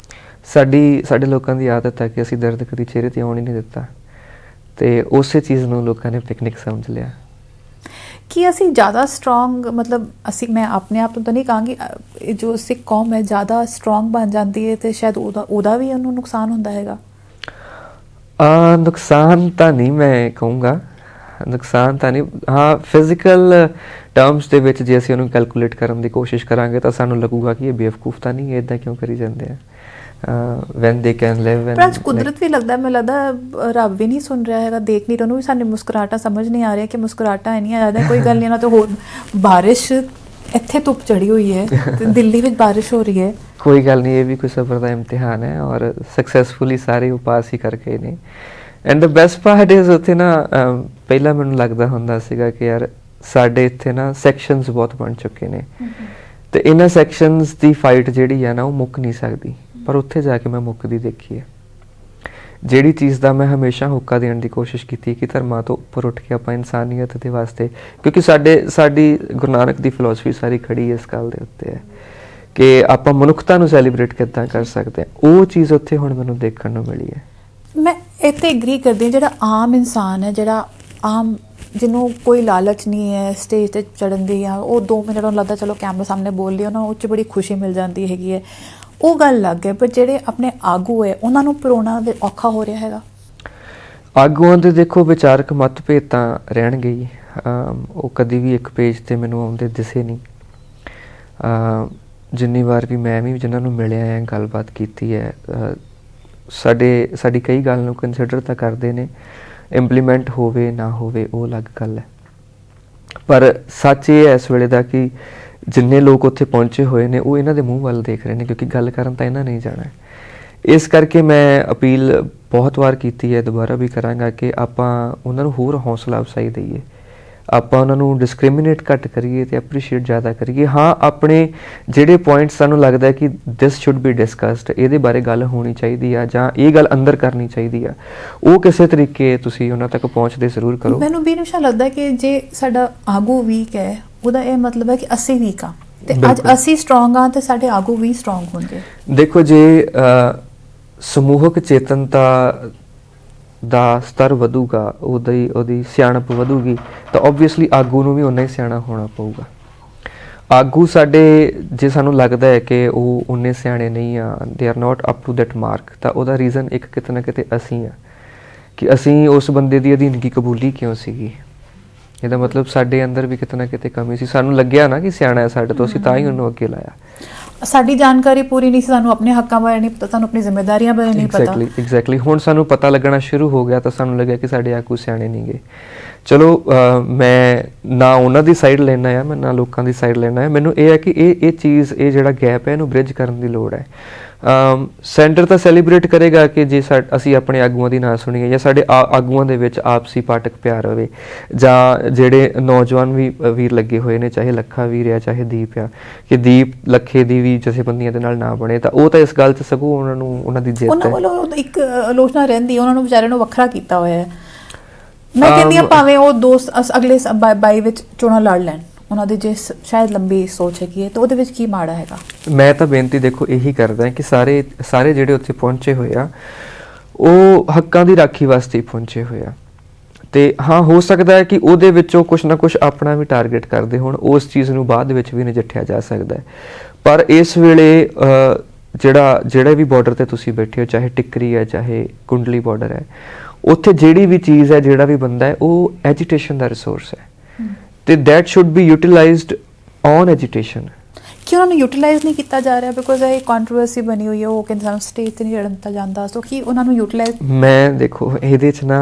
ਸਾਡੇ ਲੋਕਾਂ ਦੀ ਆਦਤ ਹੈ ਕਿ ਅਸੀਂ ਦਰਦ ਕਦੀ ਚਿਹਰੇ 'ਤੇ ਆਉਣ ਹੀ ਨਹੀਂ ਦਿੱਤਾ, ਤੇ ਉਸੇ ਚੀਜ਼ ਨੂੰ ਲੋਕਾਂ ਨੇ ਪਿਕਨਿਕ ਸਮਝ ਲਿਆ। ਕਿ ਅਸੀਂ ਜ਼ਿਆਦਾ ਸਟਰੋਂਗ, ਮਤਲਬ ਮੈਂ ਆਪਣੇ ਆਪ ਨੂੰ ਤਾਂ ਨਹੀਂ ਕਹਾਂਗੀ, ਜੋ ਸਿੱਖ ਕੌਮ ਹੈ ਜ਼ਿਆਦਾ ਸਟਰੋਂਗ ਬਣ ਜਾਂਦੀ ਹੈ, ਤੇ ਸ਼ਾਇਦ ਉਹਦਾ ਵੀ ਉਹਨੂੰ ਨੁਕਸਾਨ ਹੁੰਦਾ ਹੈਗਾ। ਨੁਕਸਾਨ ਤਾਂ ਨਹੀਂ ਮੈਂ ਕਹੂੰਗਾ, ਨੁਕਸਾਨ ਤਾਂ ਨਹੀਂ। ਹਾਂ, ਫਿਜ਼ੀਕਲ ਟਰਮਸ ਦੇ ਵਿੱਚ ਜੇ ਅਸੀਂ ਉਹਨੂੰ ਕੈਲਕੂਲੇਟ ਕਰਨ ਦੀ ਕੋਸ਼ਿਸ਼ ਕਰਾਂਗੇ ਤਾਂ ਸਾਨੂੰ ਲੱਗੂਗਾ ਕਿ ਇਹ ਬੇਵਕੂਫ ਤਾਂ ਨਹੀਂ, ਇੱਦਾਂ ਕਿਉਂ ਕਰੀ ਜਾਂਦੇ ਆ। when they can live and ਪਰ ਕੁਦਰਤ ਵੀ ਲੱਗਦਾ, ਮੈਨੂੰ ਲੱਗਦਾ ਰੱਬ ਵੀ ਨਹੀਂ ਸੁਣ ਰਿਹਾ ਹੈਗਾ, ਦੇਖ ਨਹੀਂ ਰਿਹਾ ਉਹਨੂੰ ਵੀ। ਸਾਡੇ ਮੁਸਕਰਾਹਟਾਂ ਸਮਝ ਨਹੀਂ ਆ ਰਿਹਾ ਕਿ ਮੁਸਕਰਾਹਟਾਂ ਨਹੀਂ ਆ ਰਿਹਾ, ਕੋਈ ਗੱਲ ਨਹੀਂ। ਇਹਨਾਂ ਤੋਂ ਹੋਰ ਬਾਰਿਸ਼, ਇੱਥੇ ਧੁੱਪ ਚੜੀ ਹੋਈ ਹੈ ਤੇ ਦਿੱਲੀ ਵਿੱਚ ਬਾਰਿਸ਼ ਹੋ ਰਹੀ ਹੈ, ਕੋਈ ਗੱਲ ਨਹੀਂ, ਇਹ ਵੀ ਕੋਈ ਸਬਰ ਦਾ ਇਮਤਿਹਾਨ ਹੈ ਔਰ ਸਕਸੈਸਫੁਲੀ ਸਾਰੇ ਉਹ ਪਾਸ ਹੀ ਕਰਕੇ ਨੇ। And the best part is ਉੱਥੇ ਨਾ ਪਹਿਲਾਂ ਮੈਨੂੰ ਲੱਗਦਾ ਹੁੰਦਾ ਸੀਗਾ ਕਿ ਯਾਰ ਸਾਡੇ ਇੱਥੇ ਨਾ ਸੈਕਸ਼ਨਸ ਬਹੁਤ ਬਣ ਚੁੱਕੇ ਨੇ, ਤੇ ਇਹਨਾਂ ਸੈਕਸ਼ਨਸ ਦੀ ਫਾਈਟ ਜਿਹੜੀ ਹੈ ਨਾ ਉਹ ਮੁੱਕ ਨਹੀਂ ਸਕਦੀ, ਪਰ ਉੱਥੇ ਜਾ ਕੇ ਮੈਂ ਮੁੱਕਦੀ ਦੇਖੀ ਹੈ। ਜਿਹੜੀ ਚੀਜ਼ ਦਾ ਮੈਂ ਹਮੇਸ਼ਾ ਹੋਕਾ ਦੇਣ ਦੀ ਕੋਸ਼ਿਸ਼ ਕੀਤੀ ਕਿ ਧਰਮਾਂ ਤੋਂ ਉੱਪਰ ਉੱਠ ਕੇ ਆਪਾਂ ਇਨਸਾਨੀਅਤ ਦੇ ਵਾਸਤੇ, ਕਿਉਂਕਿ ਸਾਡੀ ਗੁਰੂ ਨਾਨਕ ਦੀ ਫਿਲਾਸਫੀ ਸਾਰੀ ਖੜੀ ਇਸ ਗੱਲ ਦੇ ਉੱਤੇ ਹੈ ਕਿ ਆਪਾਂ ਮਨੁੱਖਤਾ ਨੂੰ ਸੈਲੀਬ੍ਰੇਟ ਕਿੱਦਾਂ ਕਰ ਸਕਦੇ ਹਾਂ। ਉਹ ਚੀਜ਼ ਉੱਥੇ ਹੁਣ ਮੈਨੂੰ ਦੇਖਣ ਨੂੰ ਮਿਲੀ ਹੈ। ਮੈਂ ਇੱਥੇ ਐਗਰੀ ਕਰਦੀ ਹਾਂ, ਜਿਹੜਾ ਆਮ ਇਨਸਾਨ ਹੈ, ਜਿਹੜਾ ਆਮ, ਜਿਹਨੂੰ ਕੋਈ ਲਾਲਚ ਨਹੀਂ ਹੈ ਸਟੇਜ 'ਤੇ ਚੜ੍ਹਨ ਦੀ, ਜਾਂ ਉਹ 2 ਮਿੰਟ ਨੂੰ ਲੱਗਦਾ ਚਲੋ ਕੈਮਰਾ ਸਾਹਮਣੇ ਬੋਲ ਲਈ, ਉਹਨਾਂ ਨੂੰ ਉਹ 'ਚ ਬੜੀ ਖੁਸ਼ੀ ਮਿਲ ਜਾਂਦੀ ਹੈਗੀ ਹੈ, ਉਹ ਗੱਲ ਲੱਗ ਹੈ। ਪਰ ਜਿਹੜੇ ਆਪਣੇ ਆਗੂ ਹੈ ਉਹਨਾਂ ਨੂੰ ਪਰੋਣਾ ਦੇ ਔਖਾ ਹੋ ਰਿਹਾ ਹੈਗਾ। ਆਗੂਆਂ ਦੇ ਦੇਖੋ ਵਿਚਾਰਕ ਮਤਭੇਦ ਤਾਂ ਰਹਿਣਗੇ ਹੀ, ਉਹ ਕਦੀ ਵੀ ਇੱਕ ਪੇਜ 'ਤੇ ਮੈਨੂੰ ਆਉਂਦੇ ਦਿਸੇ ਨਹੀਂ। ਜਿੰਨੀ ਵਾਰ ਵੀ ਮੈਂ ਵੀ ਜਿਨ੍ਹਾਂ ਨੂੰ ਮਿਲਿਆ ਹੈ, ਗੱਲਬਾਤ ਕੀਤੀ ਹੈ, ਸਾਡੀ ਕਈ ਗੱਲ ਨੂੰ ਕੰਸੀਡਰ ਤਾਂ ਕਰਦੇ ਨੇ, ਇੰਪਲੀਮੈਂਟ ਹੋਵੇ ਨਾ ਹੋਵੇ ਉਹ ਅਲੱਗ ਗੱਲ ਹੈ। ਪਰ ਸੱਚ ਇਹ ਹੈ ਇਸ ਵੇਲੇ ਦਾ ਕਿ ਜਿੰਨੇ ਲੋਕ ਉੱਥੇ ਪਹੁੰਚੇ ਹੋਏ ਨੇ ਉਹ ਇਹਨਾਂ ਦੇ ਮੂੰਹ ਵੱਲ ਦੇਖ ਰਹੇ ਨੇ, ਕਿਉਂਕਿ ਗੱਲ ਕਰਨ ਤਾਂ ਇਹਨਾਂ ਨੇ ਹੀ ਜਾਣਾ ਹੈ। ਇਸ ਕਰਕੇ ਮੈਂ ਅਪੀਲ ਬਹੁਤ ਵਾਰ ਕੀਤੀ ਹੈ, ਦੁਬਾਰਾ ਵੀ ਕਰਾਂਗਾ ਕਿ ਆਪਾਂ ਉਹਨਾਂ ਨੂੰ ਹੋਰ ਹੌਸਲਾ ਅਫਜ਼ਾਈ ਦਈਏ, ਆਪਾਂ ਉਹਨਾਂ ਨੂੰ ਡਿਸਕ੍ਰਿਮੀਨੇਟ ਘੱਟ ਕਰੀਏ ਤੇ ਐਪਰੀਸ਼ੀਏਟ ਜ਼ਿਆਦਾ ਕਰੀਏ। ਹਾਂ, ਆਪਣੇ ਜਿਹੜੇ ਪੁਆਇੰਟਸ ਸਾਨੂੰ ਲੱਗਦਾ ਕਿ ਦਿਸ ਸ਼ੁੱਡ ਬੀ ਡਿਸਕਸਡ, ਇਹਦੇ ਬਾਰੇ ਗੱਲ ਹੋਣੀ ਚਾਹੀਦੀ ਆ ਜਾਂ ਇਹ ਗੱਲ ਅੰਦਰ ਕਰਨੀ ਚਾਹੀਦੀ ਆ, ਉਹ ਕਿਸੇ ਤਰੀਕੇ ਤੁਸੀਂ ਉਹਨਾਂ ਤੱਕ ਪਹੁੰਚਦੇ ਜ਼ਰੂਰ ਕਰੋ। ਮੈਨੂੰ ਵੀ ਹਮੇਸ਼ਾ ਲੱਗਦਾ ਕਿ ਜੇ ਸਾਡਾ ਆਗੂ ਵੀਕ ਹੈ ਉਹਦਾ ਇਹ ਮਤਲਬ ਹੈ ਕਿ ਅਸੀਂ ਵੀਕ ਆ, ਤੇ ਅੱਜ ਅਸੀਂ ਸਟਰੋਂਗ ਆ ਤੇ ਸਾਡੇ ਆਗੂ ਵੀ ਸਟਰੋਂਗ ਹੋਣਗੇ। ਦੇਖੋ, ਜੇ ਸਮੂਹਕ ਚੇਤਨਤਾ ਦਾ ਸਤਰ ਵਧੂਗਾ, ਉਹਦੀ ਸਿਆਣਪ ਵਧੂਗੀ, ਤਾਂ ਓਬਵੀਅਸਲੀ ਆਗੂ ਨੂੰ ਵੀ ਓਨਾ ਹੀ ਸਿਆਣਾ ਹੋਣਾ ਪਊਗਾ। ਆਗੂ ਸਾਡੇ, ਜੇ ਸਾਨੂੰ ਲੱਗਦਾ ਹੈ ਕਿ ਉਹ ਉਨੇ ਸਿਆਣੇ ਨਹੀਂ ਆ, they are not up to that mark, ਤਾਂ ਉਹਦਾ ਰੀਜ਼ਨ ਇੱਕ ਕਿਤੇ ਨਾ ਕਿਤੇ ਅਸੀਂ ਆ ਕਿ ਅਸੀਂ ਉਸ ਬੰਦੇ ਦੀ ਅਧੀਨਗੀ ਕਬੂਲੀ ਕਿਉਂ ਸੀਗੀ। ਇਹਦਾ ਮਤਲਬ ਸਾਡੇ ਅੰਦਰ ਵੀ ਕਿਤੇ ਨਾ ਕਿਤੇ ਕਮੀ ਸੀ, ਸਾਨੂੰ ਲੱਗਿਆ ਨਾ ਕਿ ਸਿਆਣਾ ਹੈ ਸਾਡੇ ਤੋਂ, ਅਸੀਂ ਤਾਂ ਹੀ ਉਹਨੂੰ ਅੱਗੇ ਲਾਇਆ। ਸਾਡੀ ਜਾਣਕਾਰੀ ਪੂਰੀ ਨਹੀਂ ਸੀ, ਸਾਨੂੰ ਆਪਣੇ ਹੱਕਾਂ ਬਾਰੇ ਨਹੀਂ ਪਤਾ, ਸਾਨੂੰ ਆਪਣੀ ਜ਼ਿੰਮੇਵਾਰੀਆਂ ਬਾਰੇ ਨਹੀਂ ਪਤਾ। ਐਗਜ਼ੈਕਟਲੀ ਹੁਣ ਸਾਨੂੰ ਪਤਾ ਲੱਗਣਾ ਸ਼ੁਰੂ ਹੋ ਗਿਆ, ਤਾਂ ਸਾਨੂੰ ਲੱਗਿਆ ਕਿ ਸਾਡੇ ਆਗੂ ਸਿਆਣੇ ਨਹੀਂ ਗੇ। ਚਲੋ, ਮੈਂ ਨਾ ਉਹਨਾਂ ਦੀ ਸਾਈਡ ਲੈਣਾ ਆ, ਮੈਂ ਨਾ ਲੋਕਾਂ ਦੀ ਸਾਈਡ ਲੈਣਾ ਹੈ। ਮੈਨੂੰ ਇਹ ਹੈ ਕਿ ਇਹ ਚੀਜ਼, ਇਹ ਜਿਹੜਾ ਗੈਪ ਹੈ, ਇਹਨੂੰ ਬ੍ਰਿਜ ਕਰਨ ਦੀ ਲੋੜ ਹੈ। ਸੈਂਟਰ ਤਾਂ ਸੈਲੀਬ੍ਰੇਟ ਕਰੇਗਾ ਕਿ ਜੇ ਅਸੀਂ ਆਪਣੇ ਆਗੂਆਂ ਦੀ ਨਾ ਸੁਣੀਏ, ਜਾਂ ਸਾਡੇ ਆਗੂਆਂ ਦੇ ਵਿੱਚ ਆਪਸੀ ਪਾਟਕ ਪਿਆਰ ਹੋਵੇ, ਜਾਂ ਜਿਹੜੇ ਨੌਜਵਾਨ ਵੀ ਵੀਰ ਲੱਗੇ ਹੋਏ ਨੇ, ਚਾਹੇ ਲੱਖਾ ਵੀਰ ਆ ਚਾਹੇ ਦੀਪ ਆ, ਕਿ ਦੀਪ ਲੱਖੇ ਦੀ ਵੀ ਜਥੇਬੰਦੀਆਂ ਦੇ ਨਾਲ ਨਾ ਬਣੇ, ਤਾਂ ਉਹ ਤਾਂ ਇਸ ਗੱਲ 'ਚ ਸਗੋਂ ਉਹਨਾਂ ਦੀ ਜਿੱਤ ਹੈ। ਉਹਨਾਂ ਵੱਲੋਂ ਇੱਕ ਆਲੋਚਨਾ ਰਹਿੰਦੀ, ਉਹਨਾਂ ਨੂੰ ਵਿਚਾਰਿਆਂ ਨੂੰ ਵੱਖਰਾ ਕੀਤਾ ਹੋਇਆ ਹੈ। ਮੈਂ ਕਹਿੰਦੀ ਹਾਂ ਭਾਵੇਂ ਉਹ ਦੋਸਤ ਅਗਲੇ 22 ਵਿੱਚ ਚੋਣਾਂ ਲੜ ਲੈਣ, ਉਹਨਾਂ ਦੀ ਜੇ ਸ਼ਾਇਦ ਲੰਬੀ ਸੋਚ ਹੈਗੀ ਹੈ, ਤਾਂ ਉਹਦੇ ਵਿੱਚ ਕੀ ਮਾੜਾ ਹੈਗਾ। ਮੈਂ ਤਾਂ ਬੇਨਤੀ ਦੇਖੋ ਇਹੀ ਕਰਦਾ ਕਿ ਸਾਰੇ ਜਿਹੜੇ ਉੱਥੇ ਪਹੁੰਚੇ ਹੋਏ ਆ, ਉਹ ਹੱਕਾਂ ਦੀ ਰਾਖੀ ਵਾਸਤੇ ਪਹੁੰਚੇ ਹੋਏ ਆ। ਤੇ ਹਾਂ, ਹੋ ਸਕਦਾ ਹੈ ਕਿ ਉਹਦੇ ਵਿੱਚੋਂ ਕੁਛ ਨਾ ਕੁਛ ਆਪਣਾ ਵੀ ਟਾਰਗੇਟ ਕਰਦੇ ਹੋਣ, ਉਸ ਚੀਜ਼ ਨੂੰ ਬਾਅਦ ਵਿੱਚ ਵੀ ਨਜਿੱਠਿਆ ਜਾ ਸਕਦਾ ਹੈ। ਪਰ ਇਸ ਵੇਲੇ ਜਿਹੜੇ ਵੀ ਬਾਰਡਰ ਤੇ ਤੁਸੀਂ ਬੈਠੇ ਹੋ, ਚਾਹੇ ਟਿੱਕਰੀ ਹੈ ਚਾਹੇ ਕੁੰਡਲੀ ਬਾਰਡਰ ਹੈ, ਉੱਥੇ ਜਿਹੜੀ ਵੀ ਚੀਜ਼ ਹੈ, ਜਿਹੜਾ ਵੀ ਬੰਦਾ ਹੈ, ਉਹ ਐਜੀਟੇਸ਼ਨ ਦਾ ਰਿਸੋਰਸ ਹੈ, ਤੇ that should be utilized on agitation. ਕਿ ਉਹਨਾਂ ਨੂੰ ਯੂਟਿਲਾਈਜ਼ ਨਹੀਂ ਕੀਤਾ ਜਾ ਰਿਹਾ, ਬਿਕੋਜ਼ ਇਹ ਕੰਟਰੋਵਰਸੀ ਬਣੀ ਹੋਈ ਹੈ, ਉਹ ਕਹਿੰਦੇ ਸਾਨੂੰ ਸਟੇਜ ਤੇ ਨਹੀਂ ਲੜਨ ਦਿੱਤਾ ਜਾਂਦਾ, ਸੋ ਕੀ ਉਹਨਾਂ ਨੂੰ ਯੂਟਿਲਾਈਜ਼। ਮੈਂ ਦੇਖੋ, ਇਹਦੇ 'ਚ ਨਾ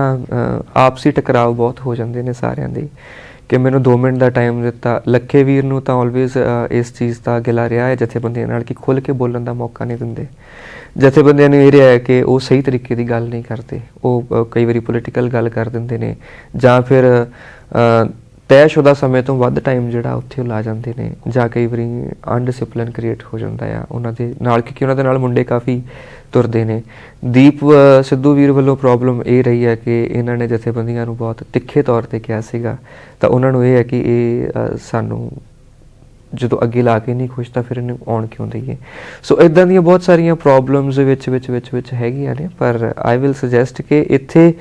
ਆਪਸੀ ਟਕਰਾਅ ਬਹੁਤ ਹੋ ਜਾਂਦੇ ਨੇ ਸਾਰਿਆਂ ਦੇ, ਕਿ ਮੈਨੂੰ 2 ਮਿੰਟ ਦਾ ਟਾਈਮ ਦਿੱਤਾ। ਲੱਖੇ ਵੀਰ ਨੂੰ ਤਾਂ ਆਲਵੇਜ਼ ਇਸ ਚੀਜ਼ ਦਾ ਗਿਲਾ ਰਿਹਾ ਹੈ ਜਥੇਬੰਦੀਆਂ ਨਾਲ ਕਿ ਖੁੱਲ੍ਹ ਕੇ ਬੋਲਣ ਦਾ ਮੌਕਾ ਨਹੀਂ ਦਿੰਦੇ। ਜਥੇਬੰਦੀਆਂ ਨੂੰ ਇਹ ਰਿਹਾ ਹੈ ਕਿ ਉਹ ਸਹੀ ਤਰੀਕੇ ਦੀ ਗੱਲ ਨਹੀਂ ਕਰਦੇ, ਉਹ ਕਈ ਵਾਰੀ ਪੋਲੀਟੀਕਲ ਗੱਲ ਕਰ ਦਿੰਦੇ ਨੇ, ਜਾਂ ਫਿਰ ਤੈਅਸ਼ੁਦਾ ਸਮੇਂ ਤੋਂ ਵੱਧ ਟਾਈਮ ਜਿਹੜਾ ਉੱਥੇ ਉਹ ਲਾ ਜਾਂਦੇ ਨੇ, ਜਾਂ ਕਈ ਵਾਰੀ ਅਨਡਿਸਿਪਲਿਨ ਕ੍ਰੀਏਟ ਹੋ ਜਾਂਦਾ ਆ ਉਹਨਾਂ ਦੇ ਨਾਲ, ਕਿਉਂਕਿ ਉਹਨਾਂ ਦੇ ਨਾਲ ਮੁੰਡੇ ਕਾਫੀ ਤੁਰਦੇ ਨੇ। ਦੀਪ ਸਿੱਧੂ ਵੀਰ ਵੱਲੋਂ ਪ੍ਰੋਬਲਮ ਇਹ ਰਹੀ ਹੈ ਕਿ ਇਹਨਾਂ ਨੇ ਜਥੇਬੰਦੀਆਂ ਨੂੰ ਬਹੁਤ ਤਿੱਖੇ ਤੌਰ 'ਤੇ ਕਿਹਾ ਸੀਗਾ, ਤਾਂ ਉਹਨਾਂ ਨੂੰ ਇਹ ਹੈ ਕਿ ਇਹ ਸਾਨੂੰ ਜਦੋਂ ਅੱਗੇ ਲਾ ਕੇ ਨਹੀਂ ਖੁਸ਼, ਤਾਂ ਫਿਰ ਇਹਨੂੰ ਆਉਣ ਕਿਉਂ ਦਈਏ। ਸੋ ਇੱਦਾਂ ਦੀਆਂ ਬਹੁਤ ਸਾਰੀਆਂ ਪ੍ਰੋਬਲਮਸ ਵਿੱਚ ਹੈਗੀਆਂ ਨੇ, ਪਰ ਆਈ ਵਿਲ ਸੁਜੈਸਟ ਕਿ ਇੱਥੇ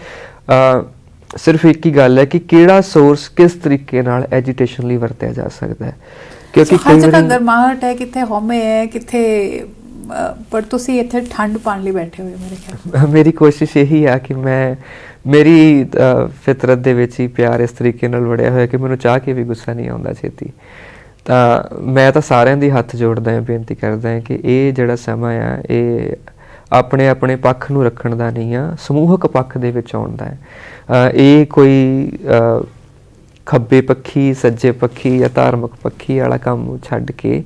ਸਿਰਫ ਇੱਕ ਹੀ ਗੱਲ ਹੈ ਕਿ ਕਿਹੜਾ ਸੋਰਸ ਕਿਸ ਤਰੀਕੇ ਨਾਲ ਐਜੀਟੇਸ਼ਨ ਲਈ ਵਰਤਿਆ ਜਾ ਸਕਦਾ ਹੈ, ਕਿਉਂਕਿ ਹਰ ਜਗ੍ਹਾ ਗਰਮਾਹਟ ਹੈ, ਕਿੱਥੇ ਹਉਮੈ ਹੈ, ਕਿੱਥੇ, ਪਰ ਤੁਸੀਂ ਇੱਥੇ ਠੰਡ ਪਾਉਣ ਲਈ ਬੈਠੇ ਹੋਏ। ਮੇਰੇ ਖਿਆਲ ਮੇਰੀ ਕੋਸ਼ਿਸ਼ ਇਹੀ ਆ ਕਿ ਮੇਰੀ ਫਿਤਰਤ ਦੇ ਵਿੱਚ ਹੀ ਪਿਆਰ ਇਸ ਤਰੀਕੇ ਨਾਲ ਵੜਿਆ ਹੋਇਆ ਕਿ ਮੈਨੂੰ ਚਾਹ ਕੇ ਵੀ ਗੁੱਸਾ ਨਹੀਂ ਆਉਂਦਾ ਛੇਤੀ। ਤਾਂ ਮੈਂ ਤਾਂ ਸਾਰਿਆਂ ਦੀ ਹੱਥ ਜੋੜਦਾ ਹਾਂ, ਬੇਨਤੀ ਕਰਦਾ ਹਾਂ ਕਿ ਇਹ ਜਿਹੜਾ ਸਮਾਂ ਆ, ਇਹ ਆਪਣੇ ਪੱਖ ਨੂੰ ਰੱਖਣ ਦਾ ਨਹੀਂ ਆ, ਸਮੂਹਕ ਪੱਖ ਦੇ ਵਿੱਚ ਆਉਣ ਦਾ ਹੈ। ਇਹ ਕੋਈ ਖੱਬੇ ਪੱਖੀ, ਸੱਜੇ ਪੱਖੀ ਜਾਂ ਧਾਰਮਿਕ ਪੱਖੀ ਵਾਲਾ ਕੰਮ ਛੱਡ ਕੇ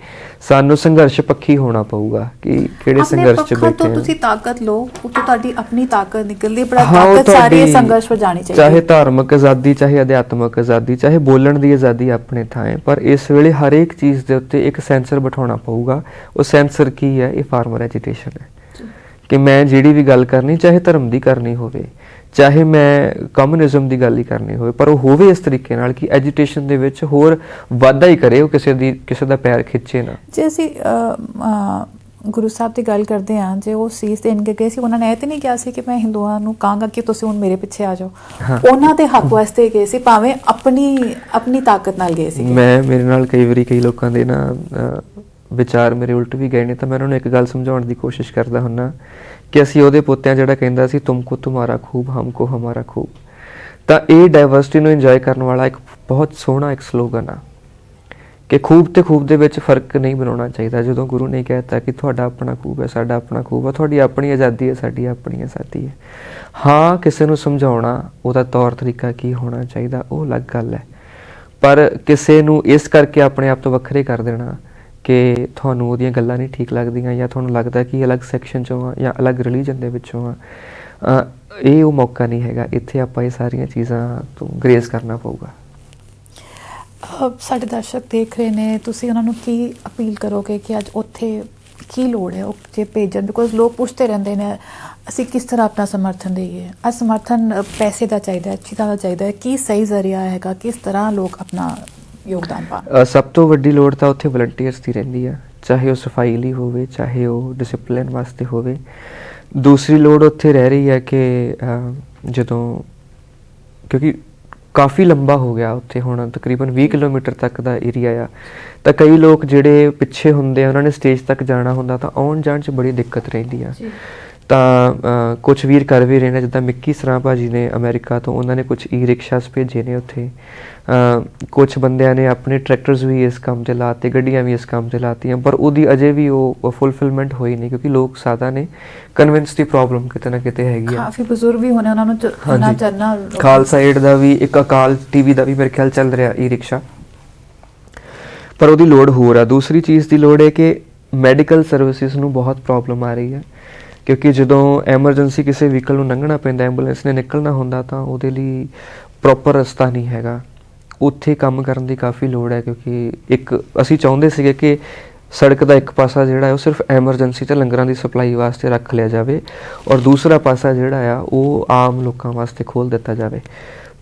ਸਾਨੂੰ ਸੰਘਰਸ਼ ਪੱਖੀ ਹੋਣਾ ਪਊਗਾ ਕਿ ਕਿਹੜੇ ਸੰਘਰਸ਼ 'ਚ ਬੈਠੇ ਹਾਂ। ਤੁਸੀਂ ਤਾਕਤ ਲਓ, ਉੱਥੋਂ ਤੁਹਾਡੀ ਆਪਣੀ ਤਾਕਤ ਨਿਕਲਦੀ, ਬੜਾ ਤਾਕਤ ਸਾਰੀ ਸੰਘਰਸ਼ ਹੋ ਜਾਣੀ ਚਾਹੀਦੀ, ਚਾਹੇ ਧਾਰਮਿਕ ਆਜ਼ਾਦੀ, ਚਾਹੇ ਅਧਿਆਤਮਕ ਆਜ਼ਾਦੀ, ਚਾਹੇ ਬੋਲਣ ਦੀ ਆਜ਼ਾਦੀ ਆਪਣੇ ਥਾਂ ਹੈ, ਪਰ ਇਸ ਵੇਲੇ ਹਰੇਕ ਚੀਜ਼ ਦੇ ਉੱਤੇ ਇੱਕ ਸੈਂਸਰ ਬਿਠਾਉਣਾ ਪਊਗਾ। ਉਹ ਸੈਂਸਰ ਕੀ ਹੈ? ਇਹ ਫਾਰਮਰ ਐਜੀਟੇਸ਼ਨ ਹੈ, ਕਿ ਮੈਂ ਜਿਹੜੀ ਵੀ ਗੱਲ ਕਰਨੀ, ਚਾਹੇ ਧਰਮ ਦੀ ਕਰਨੀ ਹੋਵੇ, ਚਾਹੇ ਮੈਂ ਕਮਿਊਨਿਜ਼ਮ ਦੀ ਗੱਲ ਹੀ ਕਰਨੀ ਹੋਵੇ, ਪਰ ਉਹ ਹੋਵੇ ਇਸ ਤਰੀਕੇ ਨਾਲ ਕਿ ਐਜੀਟੇਸ਼ਨ ਦੇ ਵਿੱਚ ਹੋਰ ਵਾਧਾ ਹੀ ਕਰੇ, ਉਹ ਕਿਸੇ ਦਾ ਪੈਰ ਖਿੱਚੇ ਨਾ। ਜੇ ਅਸੀਂ ਗੁਰੂ ਸਾਹਿਬ ਦੀ ਗੱਲ ਕਰਦੇ ਹਾਂ, ਜੇ ਉਹ ਸੀਸ ਦੇਣ ਕੇ ਗਏ ਸੀ, ਉਹਨਾਂ ਨੇ ਇਹ ਤਾਂ ਨਹੀਂ ਕਿਹਾ ਸੀ ਕਿ ਮੈਂ ਹਿੰਦੂਆਂ ਨੂੰ ਕਹਾਂਗਾ ਕਿ ਤੁਸੀਂ ਹੁਣ ਮੇਰੇ ਪਿੱਛੇ ਆ ਜਾਓ। ਉਹਨਾਂ ਦੇ ਹੱਕ ਵਾਸਤੇ ਗਏ ਸੀ, ਭਾਵੇਂ ਆਪਣੀ ਤਾਕਤ ਨਾਲ ਗਏ ਸੀ। ਮੇਰੇ ਨਾਲ ਕਈ ਵਾਰੀ ਕਈ ਲੋਕਾਂ ਦੇ ਨਾ ਵਿਚਾਰ ਮੇਰੇ ਉਲਟ ਵੀ ਗਏ ਨੇ, ਤਾਂ ਮੈਂ ਉਹਨਾਂ ਨੂੰ ਇੱਕ ਗੱਲ ਸਮਝਾਉਣ ਦੀ ਕੋਸ਼ਿਸ਼ ਕਰਦਾ ਹੁੰਦਾ ਕਿ ਅਸੀਂ ਉਹਦੇ ਪੁੱਤਿਆਂ ਜਿਹੜਾ ਕਹਿੰਦਾ ਸੀ ਤੁਮਕੋ ਤੁਮਾਰਾ ਖੂਬ ਹਮਕੋ ਹਮਾਰਾ ਖੂਬ, ਤਾਂ ਇਹ ਡਾਇਵਰਸਿਟੀ ਨੂੰ ਇੰਜੋਏ ਕਰਨ ਵਾਲਾ ਇੱਕ ਬਹੁਤ ਸੋਹਣਾ ਇੱਕ ਸਲੋਗਨ ਆ ਕਿ ਖੂਬ ਤੇ ਖੂਬ ਦੇ ਵਿੱਚ ਫਰਕ ਨਹੀਂ ਬਣਾਉਣਾ ਚਾਹੀਦਾ। ਜਦੋਂ ਗੁਰੂ ਨੇ ਕਹਿ ਦਿੱਤਾ ਕਿ ਤੁਹਾਡਾ ਆਪਣਾ ਖੂਬ ਹੈ, ਸਾਡਾ ਆਪਣਾ ਖੂਬ ਹੈ, ਤੁਹਾਡੀ ਆਪਣੀ ਆਜ਼ਾਦੀ ਹੈ, ਸਾਡੀ ਆਪਣੀ ਆਜ਼ਾਦੀ ਹੈ। ਹਾਂ, ਕਿਸੇ ਨੂੰ ਸਮਝਾਉਣਾ, ਉਹਦਾ ਤੌਰ ਤਰੀਕਾ ਕੀ ਹੋਣਾ ਚਾਹੀਦਾ, ਉਹ ਅਲੱਗ ਗੱਲ ਹੈ, ਪਰ ਕਿਸੇ ਨੂੰ ਇਸ ਕਰਕੇ ਆਪਣੇ ਆਪ ਤੋਂ ਵੱਖਰੇ ਕਰ ਦੇਣਾ ਕਿ ਤੁਹਾਨੂੰ ਉਹਦੀਆਂ ਗੱਲਾਂ ਨਹੀਂ ਠੀਕ ਲੱਗਦੀਆਂ, ਜਾਂ ਤੁਹਾਨੂੰ ਲੱਗਦਾ ਕਿ ਅਲੱਗ ਸੈਕਸ਼ਨ 'ਚੋਂ ਆ ਜਾਂ ਅਲੱਗ ਰਿਲੀਜਨ ਦੇ ਵਿੱਚੋਂ ਆ, ਇਹ ਉਹ ਮੌਕਾ ਨਹੀਂ ਹੈਗਾ। ਇੱਥੇ ਆਪਾਂ ਇਹ ਸਾਰੀਆਂ ਚੀਜ਼ਾਂ ਤੋਂ ਗਰੇਜ਼ ਕਰਨਾ ਪਊਗਾ। ਸਾਡੇ ਦਰਸ਼ਕ ਦੇਖ ਰਹੇ ਨੇ, ਤੁਸੀਂ ਉਹਨਾਂ ਨੂੰ ਕੀ ਅਪੀਲ ਕਰੋਗੇ ਕਿ ਅੱਜ ਉੱਥੇ ਕੀ ਲੋੜ ਹੈ ਉਹ ਜੇ ਭੇਜਣ? ਬਿਕੋਜ਼ ਲੋਕ ਪੁੱਛਦੇ ਰਹਿੰਦੇ ਨੇ ਅਸੀਂ ਕਿਸ ਤਰ੍ਹਾਂ ਆਪਣਾ ਸਮਰਥਨ ਦੇਈਏ। ਅੱਜ ਸਮਰਥਨ ਪੈਸੇ ਦਾ ਚਾਹੀਦਾ ਹੈ, ਚੀਜ਼ਾਂ ਦਾ ਚਾਹੀਦਾ ਹੈ, ਕੀ ਸਹੀ ਜ਼ਰੀਆ ਹੈਗਾ, ਕਿਸ ਤਰ੍ਹਾਂ ਲੋਕ ਆਪਣਾ ਯੋਗਦਾਨ ਪਾਉਣ? ਸਭ ਤੋਂ ਵੱਡੀ ਲੋੜ ਤਾਂ ਉੱਥੇ ਵਲੰਟੀਅਰਸ ਦੀ ਰਹਿੰਦੀ ਆ, ਚਾਹੇ ਉਹ ਸਫਾਈ ਲਈ ਹੋਵੇ, ਚਾਹੇ ਉਹ ਡਿਸਿਪਲਿਨ ਵਾਸਤੇ ਹੋਵੇ। ਦੂਸਰੀ ਲੋੜ ਉੱਥੇ ਰਹਿ ਰਹੀ ਹੈ ਕਿ ਜਦੋਂ, ਕਿਉਂਕਿ ਕਾਫੀ ਲੰਬਾ ਹੋ ਗਿਆ ਉੱਥੇ, ਹੁਣ ਤਕਰੀਬਨ 20 ਕਿਲੋਮੀਟਰ ਤੱਕ ਦਾ ਏਰੀਆ ਆ, ਤਾਂ ਕਈ ਲੋਕ ਜਿਹੜੇ ਪਿੱਛੇ ਹੁੰਦੇ ਆ ਉਹਨਾਂ ਨੇ ਸਟੇਜ ਤੱਕ ਜਾਣਾ ਹੁੰਦਾ ਤਾਂ ਆਉਣ ਜਾਣ 'ਚ ਬੜੀ ਦਿੱਕਤ ਰਹਿੰਦੀ ਆ। ਤਾਂ ਕੁਛ ਵੀਰ ਕਰ ਵੀ ਰਹੇ ਨੇ, ਜਿੱਦਾਂ ਮਿੱਕੀ ਸਰਾਂ ਭਾਜੀ ਨੇ ਅਮਰੀਕਾ ਤੋਂ, ਉਹਨਾਂ ਨੇ ਕੁਛ ਈ ਰਿਕਸ਼ਾਸ ਭੇਜੇ ਨੇ ਉੱਥੇ। ਕੁਛ ਬੰਦਿਆਂ ਨੇ ਆਪਣੇ ਟਰੈਕਟਰਸ ਵੀ ਇਸ ਕੰਮ 'ਤੇ ਲਾਤੇ, ਗੱਡੀਆਂ ਵੀ ਇਸ ਕੰਮ 'ਤੇ ਲਾਤੀਆਂ, ਪਰ ਉਹਦੀ ਅਜੇ ਵੀ ਉਹ ਫੁਲਫਿਲਮੈਂਟ ਹੋਈ ਨਹੀਂ, ਕਿਉਂਕਿ ਲੋਕ ਸਾਦਾ ਨੇ, ਕਨਵਿੰਸ ਦੀ ਪ੍ਰੋਬਲਮ ਕਿਤੇ ਨਾ ਕਿਤੇ ਹੈਗੀ ਆ। ਕਾਫੀ ਬਜ਼ੁਰਗ ਵੀ ਹੋਣੇ, ਉਹਨਾਂ ਨੂੰ ਚੱਲਣਾ। ਖਾਲਸਾ ਏਡ ਦਾ ਵੀ ਇੱਕ, ਅਕਾਲ ਟੀਵੀ ਦਾ ਵੀ ਮੇਰੇ ਖਿਆਲ ਚੱਲ ਰਿਹਾ ਈ ਰਿਕਸ਼ਾ, ਪਰ ਉਹਦੀ ਲੋੜ ਹੋਰ ਆ। ਦੂਸਰੀ ਚੀਜ਼ ਦੀ ਲੋੜ ਹੈ ਕਿ ਮੈਡੀਕਲ ਸਰਵਿਸਿਜ਼ ਨੂੰ ਬਹੁਤ ਪ੍ਰੋਬਲਮ ਆ ਰਹੀ ਹੈ, ਕਿਉਂਕਿ ਜਦੋਂ ਐਮਰਜੈਂਸੀ ਕਿਸੇ ਵਹੀਕਲ ਨੂੰ ਲੰਘਣਾ ਪੈਂਦਾ, ਐਂਬੂਲੈਂਸ ਨੇ ਨਿਕਲਣਾ ਹੁੰਦਾ, ਤਾਂ ਉਹਦੇ ਲਈ ਪ੍ਰੋਪਰ ਰਸਤਾ ਨਹੀਂ ਹੈਗਾ। ਉੱਥੇ ਕੰਮ ਕਰਨ ਦੀ ਕਾਫੀ ਲੋੜ ਹੈ, ਕਿਉਂਕਿ ਇੱਕ ਅਸੀਂ ਚਾਹੁੰਦੇ ਸੀਗੇ ਕਿ ਸੜਕ ਦਾ ਇੱਕ ਪਾਸਾ ਜਿਹੜਾ ਹੈ ਉਹ ਸਿਰਫ ਐਮਰਜੈਂਸੀ ਅਤੇ ਲੰਗਰਾਂ ਦੀ ਸਪਲਾਈ ਵਾਸਤੇ ਰੱਖ ਲਿਆ ਜਾਵੇ, ਔਰ ਦੂਸਰਾ ਪਾਸਾ ਜਿਹੜਾ ਆ ਉਹ ਆਮ ਲੋਕਾਂ ਵਾਸਤੇ ਖੋਲ੍ਹ ਦਿੱਤਾ ਜਾਵੇ,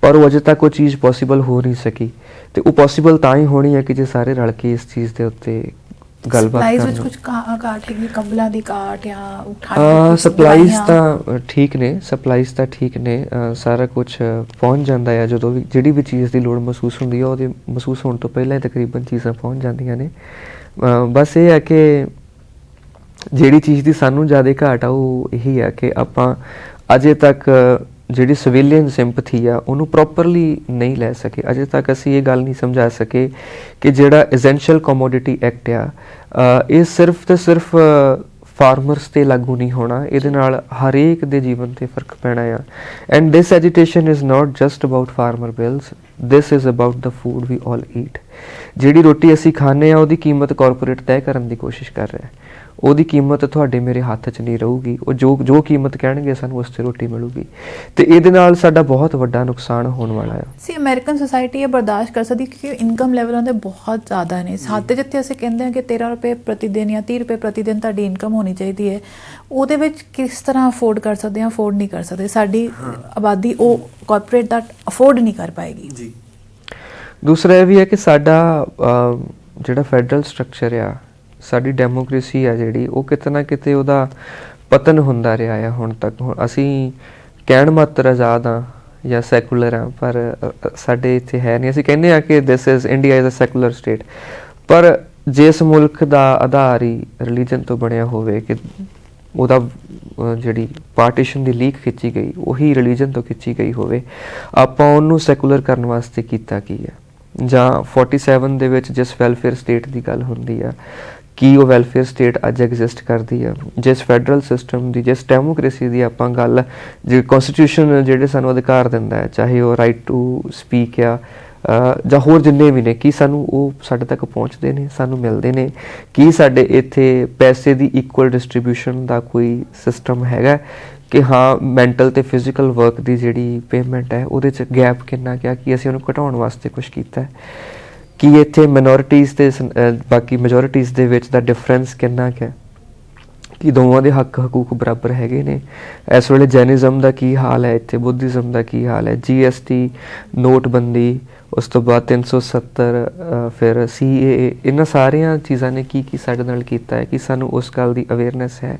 ਪਰ ਉਹ ਅਜੇ ਤੱਕ ਉਹ ਚੀਜ਼ ਪੋਸੀਬਲ ਹੋ ਨਹੀਂ ਸਕੀ। ਅਤੇ ਉਹ ਪੋਸੀਬਲ ਤਾਂ ਹੀ ਹੋਣੀ ਹੈ ਕਿ ਜੇ ਸਾਰੇ ਰਲ ਕੇ ਇਸ ਚੀਜ਼ ਦੇ ਉੱਤੇ ਗੱਲਬਾਤ ਕਰਨ। ਕੁਝ ਘਾਟ ਹੈਗੀ, ਕੰਬਲਾਂ ਦੀ ਘਾਟ ਜਾਂ ਸਪਲਾਈਜ਼ ਤਾਂ ਠੀਕ ਨੇ, ਸਪਲਾਈਜ਼ ਤਾਂ ਠੀਕ ਨੇ, ਸਾਰਾ ਕੁਝ ਪਹੁੰਚ ਜਾਂਦਾ ਆ। ਜਦੋਂ ਵੀ ਜਿਹੜੀ ਵੀ ਚੀਜ਼ ਦੀ ਲੋੜ ਮਹਿਸੂਸ ਹੁੰਦੀ ਆ, ਉਹਦੇ ਮਹਿਸੂਸ ਹੋਣ ਤੋਂ ਪਹਿਲਾਂ ਹੀ ਤਕਰੀਬਨ ਚੀਜ਼ਾਂ ਪਹੁੰਚ ਜਾਂਦੀਆਂ ਨੇ। ਬਸ ਇਹ ਹੈ ਕਿ ਜਿਹੜੀ ਚੀਜ਼ ਦੀ ਸਾਨੂੰ ਜ਼ਿਆਦਾ ਘਾਟ ਆ ਉਹ ਇਹੀ ਆ ਕਿ ਆਪਾਂ ਅਜੇ ਤੱਕ ਜਿਹੜੀ ਸਿਵਿਲੀਅਨ ਸਿੰਪਥੀ ਆ ਉਹਨੂੰ ਪ੍ਰੋਪਰਲੀ ਨਹੀਂ ਲੈ ਸਕੇ। ਅਜੇ ਤੱਕ ਅਸੀਂ ਇਹ ਗੱਲ ਨਹੀਂ ਸਮਝਾ ਸਕੇ ਕਿ ਜਿਹੜਾ ਐਸੈਂਸ਼ੀਅਲ ਕਮੋਡਿਟੀ ਐਕਟ ਆ, ਇਹ ਸਿਰਫ ਤੇ ਸਿਰਫ ਫਾਰਮਰਸ 'ਤੇ ਲਾਗੂ ਨਹੀਂ ਹੋਣਾ, ਇਹਦੇ ਨਾਲ ਹਰੇਕ ਦੇ ਜੀਵਨ 'ਤੇ ਫਰਕ ਪੈਣਾ ਆ। And this agitation is not just about farmer bills, this is about the food we all eat. ਜਿਹੜੀ ਰੋਟੀ ਅਸੀਂ ਖਾਂਦੇ ਹਾਂ ਉਹਦੀ ਕੀਮਤ ਕਾਰਪੋਰੇਟ ਤੈਅ ਕਰਨ ਦੀ ਕੋਸ਼ਿਸ਼ ਕਰ ਰਿਹਾ, ਉਹਦੀ ਕੀਮਤ ਤੁਹਾਡੇ ਮੇਰੇ ਹੱਥ 'ਚ ਨਹੀਂ ਰਹੂਗੀ। ਉਹ ਜੋ ਕੀਮਤ ਕਹਿਣਗੇ ਸਾਨੂੰ ਉਸ 'ਤੇ ਰੋਟੀ ਮਿਲੂਗੀ, ਅਤੇ ਇਹਦੇ ਨਾਲ ਸਾਡਾ ਬਹੁਤ ਵੱਡਾ ਨੁਕਸਾਨ ਹੋਣ ਵਾਲਾ ਆ। ਅਮਰੀਕਨ ਸੋਸਾਇਟੀ ਇਹ ਬਰਦਾਸ਼ਤ ਕਰ ਸਕਦੀ ਕਿਉਂਕਿ ਇਨਕਮ ਲੈਵਲ ਉਹਨਾਂ ਦੇ ਬਹੁਤ ਜ਼ਿਆਦਾ ਨੇ। ਸਾਡੇ ਜਿੱਥੇ ਅਸੀਂ ਕਹਿੰਦੇ ਹਾਂ ਕਿ 13 ਰੁਪਏ ਪ੍ਰਤੀ ਦਿਨ ਜਾਂ 30 ਰੁਪਏ ਪ੍ਰਤੀ ਦਿਨ ਤੁਹਾਡੀ ਇਨਕਮ ਹੋਣੀ ਚਾਹੀਦੀ ਹੈ, ਉਹਦੇ ਵਿੱਚ ਕਿਸ ਤਰ੍ਹਾਂ ਅਫੋਰਡ ਕਰ ਸਕਦੇ ਹਾਂ? ਅਫੋਰਡ ਨਹੀਂ ਕਰ ਸਕਦੇ, ਸਾਡੀ ਆਬਾਦੀ ਉਹ ਕਾਰਪੋਰੇਟ ਦਾ ਅਫੋਰਡ ਨਹੀਂ ਕਰ ਪਾਏਗੀ ਜੀ। ਦੂਸਰਾ ਇਹ ਵੀ ਹੈ ਕਿ ਸਾਡਾ ਜਿਹੜਾ ਫੈਡਰਲ ਸਟਰਕਚਰ ਆ, ਸਾਡੀ ਡੈਮੋਕ੍ਰੇਸੀ ਆ ਜਿਹੜੀ, ਉਹ ਕਿਤੇ ਨਾ ਕਿਤੇ ਉਹਦਾ ਪਤਨ ਹੁੰਦਾ ਰਿਹਾ ਆ ਹੁਣ ਤੱਕ। ਹੁਣ ਅਸੀਂ ਕਹਿਣ ਮਾਤਰ ਆਜ਼ਾਦ ਹਾਂ ਜਾਂ ਸੈਕੂਲਰ ਹਾਂ, ਪਰ ਸਾਡੇ ਇੱਥੇ ਹੈ ਨਹੀਂ। ਅਸੀਂ ਕਹਿੰਦੇ ਹਾਂ ਕਿ this is India is a secular state, ਪਰ ਜਿਸ ਮੁਲਕ ਦਾ ਆਧਾਰ ਹੀ ਰਿਲੀਜਨ ਤੋਂ ਬਣਿਆ ਹੋਵੇ, ਕਿ ਉਹਦਾ ਜਿਹੜੀ ਪਾਰਟੀਸ਼ਨ ਦੀ ਲੀਕ ਖਿੱਚੀ ਗਈ ਉਹੀ ਰਿਲੀਜਨ ਤੋਂ ਖਿੱਚੀ ਗਈ ਹੋਵੇ, ਆਪਾਂ ਉਹਨੂੰ ਸੈਕੂਲਰ ਕਰਨ ਵਾਸਤੇ ਕੀਤਾ ਕੀ ਹੈ? ਜਾਂ 47 ਦੇ ਵਿੱਚ ਜਿਸ ਵੈਲਫੇਅਰ ਸਟੇਟ ਦੀ ਗੱਲ ਹੁੰਦੀ ਆ, ਕੀ ਉਹ ਵੈਲਫੇਅਰ ਸਟੇਟ ਅੱਜ ਐਗਜ਼ਿਸਟ ਕਰਦੀ ਆ? ਜਿਸ ਫੈਡਰਲ ਸਿਸਟਮ ਦੀ, ਜਿਸ ਡੈਮੋਕ੍ਰੇਸੀ ਦੀ ਆਪਾਂ ਗੱਲ, ਜੇ ਕੌਨਸਟੀਟਿਊਸ਼ਨ ਜਿਹੜੇ ਸਾਨੂੰ ਅਧਿਕਾਰ ਦਿੰਦਾ ਹੈ, ਚਾਹੇ ਉਹ ਰਾਈਟ ਟੂ ਸਪੀਕ ਆ ਜਾਂ ਹੋਰ ਜਿੰਨੇ ਵੀ ਨੇ, ਕੀ ਸਾਨੂੰ ਉਹ ਸਾਡੇ ਤੱਕ ਪਹੁੰਚਦੇ ਨੇ, ਸਾਨੂੰ ਮਿਲਦੇ ਨੇ? ਕੀ ਸਾਡੇ ਇੱਥੇ ਪੈਸੇ ਦੀ ਇਕੁਅਲ ਡਿਸਟਰੀਬਿਊਸ਼ਨ ਦਾ ਕੋਈ ਸਿਸਟਮ ਹੈਗਾ ਕਿ ਹਾਂ ਮੈਂਟਲ ਅਤੇ ਫਿਜ਼ੀਕਲ ਵਰਕ ਦੀ ਜਿਹੜੀ ਪੇਮੈਂਟ ਹੈ ਉਹਦੇ 'ਚ ਗੈਪ ਕਿੰਨਾ ਕੁ ਆ? ਕੀ ਅਸੀਂ ਉਹਨੂੰ ਘਟਾਉਣ ਵਾਸਤੇ ਕੁਛ ਕੀਤਾ? ਕੀ ਇੱਥੇ ਮਿਨੋਰਿਟੀਜ਼ ਅਤੇ ਬਾਕੀ ਮੈਜੋਰਿਟੀਜ਼ ਦੇ ਵਿੱਚ ਦਾ ਡਿਫਰੈਂਸ ਕਿੰਨਾ ਕੁ ਹੈ? ਕਿ ਦੋਵਾਂ ਦੇ ਹੱਕ ਹਕੂਕ ਬਰਾਬਰ ਹੈਗੇ ਨੇ? ਇਸ ਵੇਲੇ ਜੈਨਿਜ਼ਮ ਦਾ ਕੀ ਹਾਲ ਹੈ, ਇੱਥੇ ਬੁੱਧਿਜ਼ਮ ਦਾ ਕੀ ਹਾਲ ਹੈ? GST, ਨੋਟਬੰਦੀ, ਉਸ ਤੋਂ ਬਾਅਦ 370, ਫਿਰ CAA, ਇਹਨਾਂ ਸਾਰੀਆਂ ਚੀਜ਼ਾਂ ਨੇ ਕੀ ਕੀ ਸਾਡੇ ਨਾਲ ਕੀਤਾ ਹੈ? ਕਿ ਸਾਨੂੰ ਉਸ ਗੱਲ ਦੀ ਅਵੇਅਰਨੈਸ ਹੈ?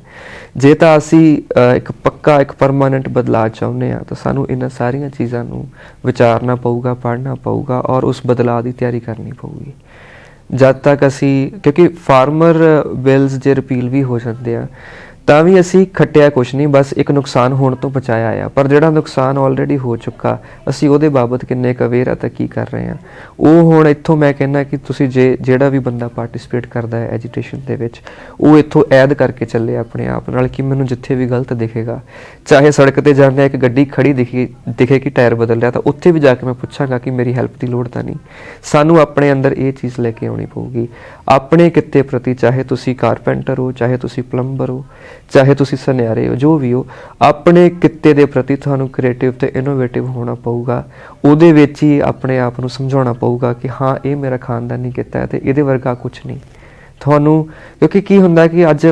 ਜੇ ਤਾਂ ਅਸੀਂ ਇੱਕ ਪੱਕਾ, ਇੱਕ ਪਰਮਾਨੈਂਟ ਬਦਲਾਅ ਚਾਹੁੰਦੇ ਹਾਂ, ਤਾਂ ਸਾਨੂੰ ਇਹਨਾਂ ਸਾਰੀਆਂ ਚੀਜ਼ਾਂ ਨੂੰ ਵਿਚਾਰਨਾ ਪਊਗਾ, ਪੜ੍ਹਨਾ ਪਊਗਾ, ਔਰ ਉਸ ਬਦਲਾਅ ਦੀ ਤਿਆਰੀ ਕਰਨੀ ਪਊਗੀ। ਜਦ ਤੱਕ ਅਸੀਂ, ਕਿਉਂਕਿ ਫਾਰਮਰ ਬਿਲਸ ਜੇ ਰਿਪੀਲ ਵੀ ਹੋ ਜਾਂਦੇ ਆ ਤਾਂ ਵੀ ਅਸੀਂ ਖੱਟਿਆ ਕੁਛ ਨਹੀਂ, ਬਸ ਇੱਕ ਨੁਕਸਾਨ ਹੋਣ ਤੋਂ ਬਚਾਇਆ ਆ। ਪਰ ਜਿਹੜਾ ਨੁਕਸਾਨ ਆਲਰੇਡੀ ਹੋ ਚੁੱਕਾ, ਅਸੀਂ ਉਹਦੇ ਬਾਬਤ ਕਿੰਨੇ ਕੁ ਅਵੇਅਰ ਆ ਤਾਂ ਕੀ ਕਰ ਰਹੇ ਹਾਂ? ਉਹ ਹੁਣ ਇੱਥੋਂ ਮੈਂ ਕਹਿੰਦਾ ਕਿ ਤੁਸੀਂ ਜਿਹੜਾ ਵੀ ਬੰਦਾ ਪਾਰਟਿਸਿਪੇਟ ਕਰਦਾ ਹੈ ਐਜੀਟੇਸ਼ਨ ਦੇ ਵਿੱਚ, ਉਹ ਇੱਥੋਂ ਐਡ ਕਰਕੇ ਚੱਲੇ ਆਪਣੇ ਆਪ ਨਾਲ ਕਿ ਮੈਨੂੰ ਜਿੱਥੇ ਵੀ ਗਲਤ ਦਿਖੇਗਾ, ਚਾਹੇ ਸੜਕ 'ਤੇ ਜਾਂਦੇ ਇੱਕ ਗੱਡੀ ਖੜੀ ਦਿਖੇ ਕਿ ਟਾਇਰ ਬਦਲ ਰਿਹਾ, ਤਾਂ ਉੱਥੇ ਵੀ ਜਾ ਕੇ ਮੈਂ ਪੁੱਛਾਂਗਾ ਕਿ ਮੇਰੀ ਹੈਲਪ ਦੀ ਲੋੜ ਤਾਂ ਨਹੀਂ। ਸਾਨੂੰ ਆਪਣੇ ਅੰਦਰ ਇਹ ਚੀਜ਼ ਲੈ ਕੇ ਆਉਣੀ ਪਊਗੀ ਆਪਣੇ ਕਿੱਤੇ ਪ੍ਰਤੀ, ਚਾਹੇ ਤੁਸੀਂ ਕਾਰਪੈਂਟਰ ਹੋ, ਚਾਹੇ ਤੁਸੀਂ ਪਲੰਬਰ ਹੋ, ਚਾਹੇ ਤੁਸੀਂ ਸੁਨਿਆਰੇ ਹੋ, ਜੋ ਵੀ ਹੋ, ਆਪਣੇ ਕਿੱਤੇ ਦੇ ਪ੍ਰਤੀ ਤੁਹਾਨੂੰ ਕ੍ਰੀਏਟਿਵ ਤੇ ਇਨੋਵੇਟਿਵ ਹੋਣਾ ਪਊਗਾ। ਉਹਦੇ ਵਿੱਚ ਹੀ ਆਪਣੇ ਆਪ ਨੂੰ ਸਮਝਾਉਣਾ ਪਊਗਾ ਕਿ ਹਾਂ ਇਹ ਮੇਰਾ ਖਾਨਦਾਨੀ ਕਿੱਤਾ ਹੈ ਤੇ ਇਹਦੇ ਵਰਗਾ ਕੁਝ ਨਹੀਂ ਤੁਹਾਨੂੰ। ਕਿਉਂਕਿ ਕੀ ਹੁੰਦਾ ਕਿ ਅੱਜ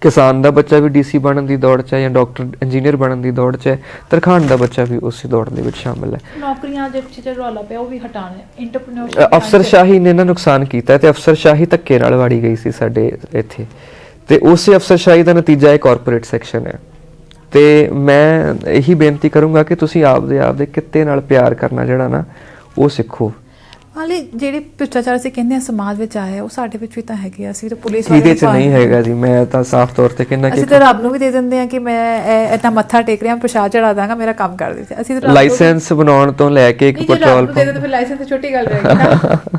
ਕਿਸਾਨ ਦਾ ਬੱਚਾ ਵੀ ਡੀਸੀ ਬਣਨ ਦੀ ਦੌੜ 'ਚ ਹੈ ਜਾਂ ਡਾਕਟਰ ਇੰਜੀਨੀਅਰ ਬਣਨ ਦੀ ਦੌੜ 'ਚ ਹੈ, ਤਰਖਾਣ ਦਾ ਬੱਚਾ ਵੀ ਉਸੇ ਦੌੜ ਦੇ ਵਿੱਚ ਸ਼ਾਮਿਲ ਹੈ। ਨੌਕਰੀਆਂ ਦੇ ਪਿੱਛੇ ਰੌਲਾ ਪਿਆ ਉਹ ਵੀ ਹਟਾਉਣਾ, ਇੰਟਰਪ੍ਰੀਨਿਓਰਸ਼ਿਪ ਅਫਸਰਸ਼ਾਹੀ ਨੇ ਨਾ ਨੁਕਸਾਨ ਕੀਤਾ ਤੇ ਅਫਸਰਸ਼ਾਹੀ ਧੱਕੇ ਨਾਲ ਵਾੜੀ ਗਈ ਸੀ ਸਾਡੇ ਇੱਥੇ, ਤੇ ਉਸੇ ਅਫਸਰਸ਼ਾਹੀ ਦਾ ਨਤੀਜਾ ਇਹ ਕਾਰਪੋਰੇਟ ਸੈਕਸ਼ਨ ਹੈ। ਤੇ ਮੈਂ ਇਹੀ ਬੇਨਤੀ ਕਰੂੰਗਾ ਕਿ ਤੁਸੀਂ ਆਪਦੇ ਕਿੱਤੇ ਨਾਲ ਪਿਆਰ ਕਰਨਾ ਜਿਹੜਾ ਨਾ ਉਹ ਸਿੱਖੋ। ਹਾਲੇ ਜਿਹੜੇ ਭ੍ਰਿਸ਼ਟਾਚਾਰ ਅਸੀਂ ਕਹਿੰਦੇ ਆ ਸਮਾਜ ਵਿੱਚ ਆਇਆ ਉਹ ਸਾਡੇ ਵਿੱਚ ਵੀ ਤਾਂ ਹੈਗੇ ਆ। ਅਸੀਂ ਤਾਂ ਪੁਲਿਸ ਇਹਦੇ 'ਚ ਨਹੀਂ ਹੈਗਾ ਜੀ, ਮੈਂ ਤਾਂ ਸਾਫ਼ ਤੌਰ ਤੇ ਕਹਿੰਦਾ ਕਿ ਅਸੀਂ ਤਾਂ ਰੱਬ ਨੂੰ ਵੀ ਦੇ ਦਿੰਦੇ ਆ ਕਿ ਮੈਂ ਇੰਨਾ ਮੱਥਾ ਟੇਕ ਰਿਹਾ, ਪ੍ਰਸ਼ਾਦ ਚੜਾ ਦਾਂਗਾ, ਮੇਰਾ ਕੰਮ ਕਰ ਦੇ। ਅਸੀਂ ਤਾਂ ਲਾਇਸੈਂਸ ਬਣਾਉਣ ਤੋਂ ਲੈ ਕੇ ਇੱਕ ਪੈਟਰੋਲ ਦੇ ਦੇ ਫਿਰ ਲਾਇਸੈਂਸ ਤੇ ਛੋਟੀ ਗੱਲ ਰਹਿ ਗਈ।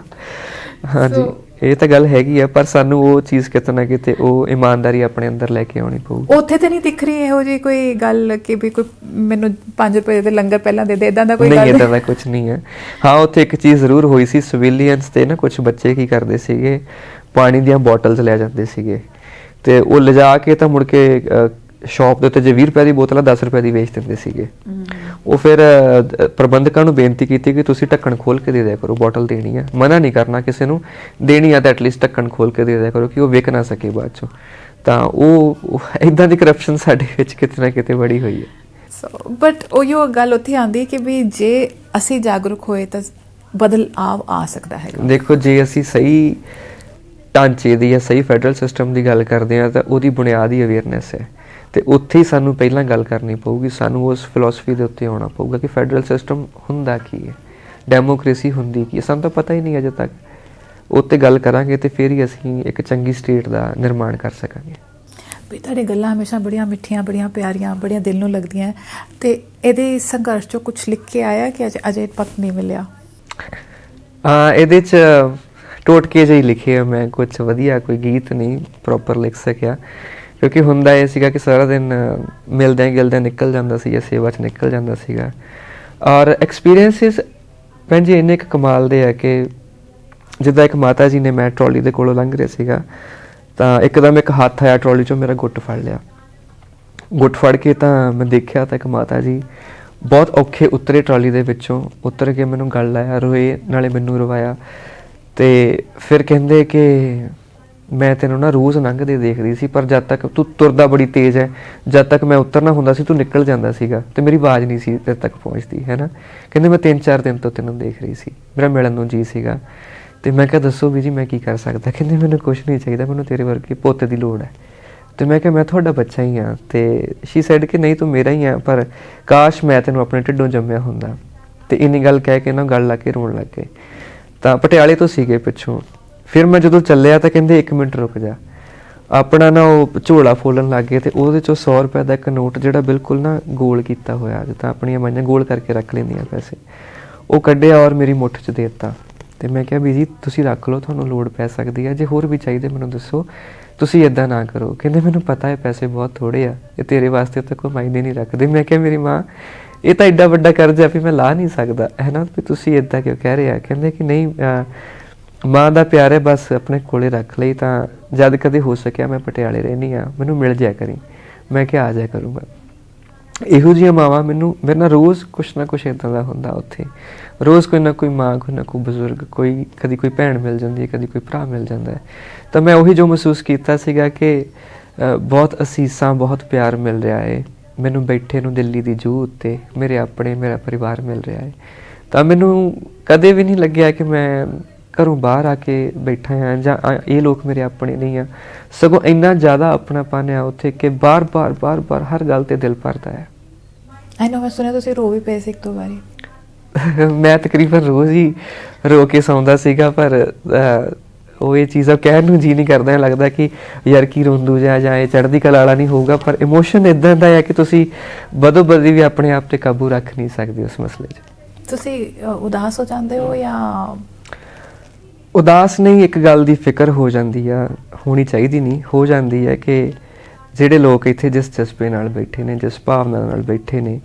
ਹਾਂਜੀ ਇਹ ਤਾਂ ਗੱਲ ਹੈਗੀ ਆ, ਪਰ ਸਾਨੂੰ ਉਹ ਚੀਜ਼ ਕਿਤੇ ਨਾ ਕਿਤੇ ਉਹ ਇਮਾਨਦਾਰੀ ਆਪਣੇ ਅੰਦਰ ਲੈ ਕੇ ਆਉਣੀ ਪਊ। ਉੱਥੇ ਤੇ ਨਹੀਂ ਦਿਖ ਰਹੀ ਇਹੋ ਜਿਹੀ ਕੋਈ ਗੱਲ ਕਿ ਵੀ ਕੋਈ ਮੈਨੂੰ 5 ਰੁਪਏ ਦੇ ਲੰਗਰ ਪਹਿਲਾਂ ਦੇ ਦੇ, ਇਦਾਂ ਦਾ ਕੋਈ ਗੱਲ ਨਹੀਂ, ਇਦਾਂ ਦਾ ਕੁਝ ਨਹੀਂ ਹੈ। ਹਾਂ ਉੱਥੇ ਇੱਕ ਚੀਜ਼ ਜ਼ਰੂਰ ਹੋਈ ਸੀ, ਸਿਵਿਲੀਅਨਸ ਤੇ ਨਾ ਕੁਝ ਬੱਚੇ ਕੀ ਕਰਦੇ ਸੀਗੇ, ਪਾਣੀ ਦੀਆਂ ਬੋਟਲਸ ਲੈ ਜਾਂਦੇ ਸੀਗੇ ਤੇ ਉਹ ਲਿਜਾ ਕੇ ਤਾਂ ਮੁੜ ਕੇ ਸ਼ਾਪ ਦੇ ਉੱਤੇ ਜੇ 20 ਰੁਪਏ ਦੀ ਬੋਤਲ ਆ 10 ਰੁਪਏ ਦੀ ਵੇਚ ਦਿੰਦੇ ਸੀਗੇ। ਉਹ ਫਿਰ ਪ੍ਰਬੰਧਕਾਂ ਨੂੰ ਬੇਨਤੀ ਕੀਤੀ ਕਿ ਤੁਸੀਂ ਢੱਕਣ ਖੋਲ ਕੇ ਦੇ ਦਿਆ ਕਰੋ, ਬੋਟਲ ਦੇਣੀ ਹੈ, ਮਨਾ ਨਹੀਂ ਕਰਨਾ ਕਿਸੇ ਨੂੰ, ਦੇਣੀ ਆ ਤਾਂ ਐਟਲੀਸਟ ਢੱਕਣ ਖੋਲ ਕੇ ਦੇ ਦਿਆ ਕਰੋ ਕਿ ਉਹ ਵਿਕ ਨਾ ਸਕੇ ਬਾਅਦ ਚੋਂ। ਤਾਂ ਉਹ ਇਦਾਂ ਦੀ ਕਰਪਸ਼ਨ ਸਾਡੇ ਵਿੱਚ ਕਿਤੇ ਨਾ ਕਿਤੇ ਬੜੀ ਹੋਈ ਹੈ। ਬਟ ਉਹ ਗੱਲ ਉੱਥੇ ਆਉਂਦੀ ਕਿ ਵੀ ਜੇ ਅਸੀਂ ਜਾਗਰੂਕ ਹੋਏ ਤਾਂ ਬਦਲਾਅ ਆ ਸਕਦਾ ਹੈ। ਦੇਖੋ ਜੇ ਅਸੀਂ ਸਹੀ ਢਾਂਚੇ ਦੀ ਜਾਂ ਸਹੀ ਫੈਡਰਲ ਸਿਸਟਮ ਦੀ ਗੱਲ ਕਰਦੇ ਹਾਂ ਤਾਂ ਉਹਦੀ ਬੁਨਿਆਦ ਹੀ ਅਵੇਅਰਨੈਸ ਹੈ, ਤੇ ਉੱਥੇ ਹੀ ਸਾਨੂੰ ਪਹਿਲਾਂ ਗੱਲ ਕਰਨੀ ਪਊਗੀ। ਸਾਨੂੰ ਉਸ ਫਿਲਾਸਫੀ ਦੇ ਉੱਤੇ ਆਉਣਾ ਪਊਗਾ ਕਿ ਫੈਡਰਲ ਸਿਸਟਮ ਹੁੰਦਾ ਕੀ ਹੈ, ਡੈਮੋਕ੍ਰੇਸੀ ਹੁੰਦੀ ਕੀ ਹੈ, ਸਾਨੂੰ ਤਾਂ ਪਤਾ ਹੀ ਨਹੀਂ ਅਜੇ ਤੱਕ। ਉੱਤੇ ਗੱਲ ਕਰਾਂਗੇ ਤੇ ਫਿਰ ਹੀ ਅਸੀਂ ਇੱਕ ਚੰਗੀ ਸਟੇਟ ਦਾ ਨਿਰਮਾਣ ਕਰ ਸਕਾਂਗੇ। ਵੀ ਤੁਹਾਡੀ ਗੱਲਾਂ ਹਮੇਸ਼ਾ ਬੜੀਆਂ ਮਿੱਠੀਆਂ, ਬੜੀਆਂ ਪਿਆਰੀਆਂ, ਬੜੀਆਂ ਦਿਲ ਨੂੰ ਲੱਗਦੀਆਂ, ਤੇ ਇਹਦੇ ਸੰਘਰਸ਼ 'ਚੋਂ ਕੁਝ ਲਿਖ ਕੇ ਆਇਆ ਕਿ ਅਜੇ ਤੱਕ ਨਹੀਂ ਮਿਲਿਆ? ਇਹਦੇ 'ਚ ਟੋਟਕੇ ਜਿਹੇ ਲਿਖੇ ਆ ਮੈਂ, ਕੁਝ ਵਧੀਆ ਕੋਈ ਗੀਤ ਨਹੀਂ ਪ੍ਰੋਪਰ ਲਿਖ ਸਕਿਆ ਕਿਉਂਕਿ ਹੁੰਦਾ ਇਹ ਸੀਗਾ ਕਿ ਸਾਰਾ ਦਿਨ ਮਿਲਦਿਆਂ ਗਿਲਦਿਆਂ ਨਿਕਲ ਜਾਂਦਾ ਸੀ ਜਾਂ ਸੇਵਾ 'ਚ ਨਿਕਲ ਜਾਂਦਾ ਸੀਗਾ। ਔਰ ਐਕਸਪੀਰੀਐਂਸਿਸ ਭੈਣ ਜੀ ਇੰਨੇ ਕੁ ਕਮਾਲ ਦੇ ਆ ਕਿ ਜਿੱਦਾਂ ਇੱਕ ਮਾਤਾ ਜੀ ਨੇ, ਮੈਂ ਟਰਾਲੀ ਦੇ ਕੋਲੋਂ ਲੰਘ ਰਿਹਾ ਸੀਗਾ ਤਾਂ ਇੱਕਦਮ ਇੱਕ ਹੱਥ ਆਇਆ ਟਰਾਲੀ 'ਚੋਂ, ਮੇਰਾ ਗੁੱਟ ਫੜ ਲਿਆ। ਗੁੱਟ ਫੜ ਕੇ ਤਾਂ ਮੈਂ ਦੇਖਿਆ ਤਾਂ ਇੱਕ ਮਾਤਾ ਜੀ ਬਹੁਤ ਔਖੇ ਉਤਰੇ ਟਰਾਲੀ ਦੇ ਵਿੱਚੋਂ, ਉਤਰ ਕੇ ਮੈਨੂੰ ਗਲ ਲਾਇਆ, ਰੋਏ, ਨਾਲੇ ਮੈਨੂੰ ਰਵਾਇਆ ਤੇ ਫਿਰ ਕਹਿੰਦੇ ਕਿ ਮੈਂ ਤੈਨੂੰ ਨਾ ਰੋਜ਼ ਲੰਘਦੇ ਦੇਖਦੀ ਸੀ, ਪਰ ਜਦ ਤੱਕ ਤੂੰ ਤੁਰਦਾ ਬੜੀ ਤੇਜ਼ ਹੈ, ਜਦ ਤੱਕ ਮੈਂ ਉਤਰਨਾ ਹੁੰਦਾ ਸੀ ਤੂੰ ਨਿਕਲ ਜਾਂਦਾ ਸੀਗਾ ਤੇ ਮੇਰੀ ਆਵਾਜ਼ ਨਹੀਂ ਸੀ ਤੇਰੇ ਤੱਕ ਪਹੁੰਚਦੀ, ਹੈ ਨਾ। ਕਹਿੰਦੇ ਮੈਂ 3-4 ਦਿਨ ਤੋਂ ਤੈਨੂੰ ਦੇਖ ਰਹੀ ਸੀ, ਮੇਰਾ ਮਿਲਣ ਨੂੰ ਜੀ ਸੀਗਾ। ਤੇ ਮੈਂ ਕਿਹਾ ਦੱਸੋ ਵੀ ਜੀ ਮੈਂ ਕੀ ਕਰ ਸਕਦਾ? ਕਹਿੰਦੇ ਮੈਨੂੰ ਕੁਛ ਨਹੀਂ ਚਾਹੀਦਾ, ਮੈਨੂੰ ਤੇਰੇ ਵਰਗੇ ਪੁੱਤ ਦੀ ਲੋੜ ਹੈ। ਤੇ ਮੈਂ ਕਿਹਾ ਮੈਂ ਤੁਹਾਡਾ ਬੱਚਾ ਹੀ ਹਾਂ। ਤੇ ਸ਼ੀ ਸੈਡ ਕਿ ਨਹੀਂ ਤੂੰ ਮੇਰਾ ਹੀ ਆ, ਪਰ ਕਾਸ਼ ਮੈਂ ਤੈਨੂੰ ਆਪਣੇ ਢਿੱਡੋਂ ਜੰਮਿਆ ਹੁੰਦਾ। ਤੇ ਇੰਨੀ ਗੱਲ ਕਹਿ ਕੇ ਨਾ ਗੱਲ ਲਾ ਕੇ ਰੋਣ ਲੱਗ ਗਏ। ਤਾਂ ਪਟਿਆਲੇ ਤੋਂ ਸੀਗੇ ਪਿੱਛੋਂ। ਫਿਰ ਮੈਂ ਜਦੋਂ ਚੱਲਿਆ ਤਾਂ ਕਹਿੰਦੇ 1 ਮਿੰਟ ਰੁਕ ਜਾ। ਆਪਣਾ ਨਾ ਉਹ ਝੋਲਾ ਫੋਲਣ ਲੱਗ ਗਏ ਤੇ ਉਹਦੇ ਚੋਂ 100 ਰੁਪਏ ਦਾ ਇੱਕ ਨੋਟ ਜਿਹੜਾ ਬਿਲਕੁਲ ਨਾ ਗੋਲ ਕੀਤਾ ਹੋਇਆ, ਜਿੱਦਾਂ ਆਪਣੀਆਂ ਮਾਈਆਂ ਗੋਲ ਕਰਕੇ ਰੱਖ ਲੈਂਦੀਆਂ ਪੈਸੇ, ਉਹ ਕੱਢਿਆ ਔਰ ਮੇਰੀ ਮੁੱਠ 'ਚ ਦੇ ਦਿੱਤਾ। ਤੇ ਮੈਂ ਕਿਹਾ ਵੀ ਜੀ ਤੁਸੀਂ ਰੱਖ ਲਓ, ਤੁਹਾਨੂੰ ਲੋੜ ਪੈ ਸਕਦੀ ਹੈ, ਜੇ ਹੋਰ ਵੀ ਚਾਹੀਦੇ ਮੈਨੂੰ ਦੱਸੋ, ਤੁਸੀਂ ਇੱਦਾਂ ਨਾ ਕਰੋ। ਕਹਿੰਦੇ ਮੈਨੂੰ ਪਤਾ ਹੈ ਪੈਸੇ ਬਹੁਤ ਥੋੜ੍ਹੇ ਆ, ਇਹ ਤੇਰੇ ਵਾਸਤੇ ਤਾਂ ਕੋਈ ਮਾਇਨੇ ਨਹੀਂ ਰੱਖਦੇ। ਮੈਂ ਕਿਹਾ ਮੇਰੀ ਮਾਂ ਇਹ ਤਾਂ ਐਡਾ ਵੱਡਾ ਕਰਜ਼ਾ ਵੀ ਮੈਂ ਲਾ ਨਹੀਂ ਸਕਦਾ, ਹੈ ਨਾ, ਵੀ ਤੁਸੀਂ ਇੱਦਾਂ ਕਿਉਂ ਕਹਿ ਰਹੇ ਆ? ਕਹਿੰਦੇ ਕਿ ਨਹੀਂ ਮਾਂ ਦਾ ਪਿਆਰ ਹੈ, ਬਸ ਆਪਣੇ ਕੋਲੇ ਰੱਖ ਲਈ, ਤਾਂ ਜਦ ਕਦੇ ਹੋ ਸਕਿਆ ਮੈਂ ਪਟਿਆਲੇ ਰਹਿੰਦੀ ਹਾਂ, ਮੈਨੂੰ ਮਿਲ ਜਾਇਆ ਕਰੀ। ਮੈਂ ਕਿਹਾ ਆ ਜਾਇਆ ਕਰੂੰਗਾ। ਇਹੋ ਜਿਹੀਆਂ ਮਾਵਾਂ ਮੈਨੂੰ ਮੇਰੇ ਨਾਲ ਰੋਜ਼ ਕੁਛ ਨਾ ਕੁਛ ਇੱਦਾਂ ਦਾ ਹੁੰਦਾ ਉੱਥੇ, ਰੋਜ਼ ਕੋਈ ਨਾ ਕੋਈ ਮਾਂ, ਕੋਈ ਨਾ ਕੋਈ ਬਜ਼ੁਰਗ, ਕਦੀ ਕੋਈ ਭੈਣ ਮਿਲ ਜਾਂਦੀ ਹੈ, ਕਦੀ ਕੋਈ ਭਰਾ ਮਿਲ ਜਾਂਦਾ ਹੈ। ਤਾਂ ਮੈਂ ਉਹੀ ਜੋ ਮਹਿਸੂਸ ਕੀਤਾ ਸੀਗਾ ਕਿ ਬਹੁਤ ਅਸੀਸਾਂ, ਬਹੁਤ ਪਿਆਰ ਮਿਲ ਰਿਹਾ ਹੈ ਮੈਨੂੰ ਬੈਠੇ ਨੂੰ ਦਿੱਲੀ ਦੀ ਜੂਹ ਉੱਤੇ, ਮੇਰੇ ਆਪਣੇ, ਮੇਰਾ ਪਰਿਵਾਰ ਮਿਲ ਰਿਹਾ ਹੈ। ਤਾਂ ਮੈਨੂੰ ਕਦੇ ਵੀ ਨਹੀਂ ਲੱਗਿਆ ਕਿ ਮੈਂ ਘਰੋਂ ਬਾਹਰ ਆ ਕੇ ਬੈਠਾ ਹਾਂ ਜਾਂ ਇਹ ਲੋਕ ਮੇਰੇ ਆਪਣੇ ਨਹੀਂ ਆ, ਸਗੋਂ ਇੰਨਾ ਜ਼ਿਆਦਾ ਆਪਣਾਪਨ ਆ ਉੱਥੇ ਕਿ ਬਾਰ-ਬਾਰ ਹਰ ਗੱਲ ਤੇ ਦਿਲ ਭਰਦਾ ਹੈ। ਮੈਂ ਸੁਣਿਆ ਤੁਸੀਂ ਰੋ ਵੀ ਪਏ ਸੀ 1-2 ਵਾਰੀ। ਮੈਂ ਤਕਰੀਬਨ ਰੋਜ਼ ਹੀ ਰੋ ਕੇ ਸੌਂਦਾ ਸੀਗਾ, ਪਰ ਉਹ ਇਹ ਚੀਜ਼ਾਂ ਕਹਿਣ ਨੂੰ ਜੀ ਨਹੀਂ ਕਰਦਾ, ਲੱਗਦਾ ਕਿ ਯਾਰ ਕੀ ਰੋਂਦੂ ਜਾਂ ਇਹ ਚੜ੍ਹਦੀ ਕਲਾ ਵਾਲਾ ਨਹੀਂ ਹੋਊਗਾ। ਪਰ ਇਮੋਸ਼ਨ ਇੱਦਾਂ ਦਾ ਹੈ ਕਿ ਤੁਸੀਂ ਬਦੋ-ਬਦੀ ਵੀ ਆਪਣੇ ਆਪ 'ਤੇ ਕਾਬੂ ਰੱਖ ਨਹੀਂ ਸਕਦੇ ਉਸ ਮਸਲੇ 'ਚ। ਤੁਸੀਂ ਉਦਾਸ ਹੋ ਜਾਂਦੇ ਹੋ ਜਾਂ? ਉਦਾਸ ਨਹੀਂ, ਇੱਕ ਗੱਲ ਦੀ ਫਿਕਰ ਹੋ ਜਾਂਦੀ ਆ, ਹੋਣੀ ਚਾਹੀਦੀ ਨਹੀਂ, ਹੋ ਜਾਂਦੀ ਹੈ ਕਿ ਜਿਹੜੇ ਲੋਕ ਇੱਥੇ ਜਿਸ ਜਜ਼ਬੇ ਨਾਲ ਬੈਠੇ ਨੇ, ਜਿਸ ਭਾਵਨਾ ਨਾਲ ਬੈਠੇ ਨੇ,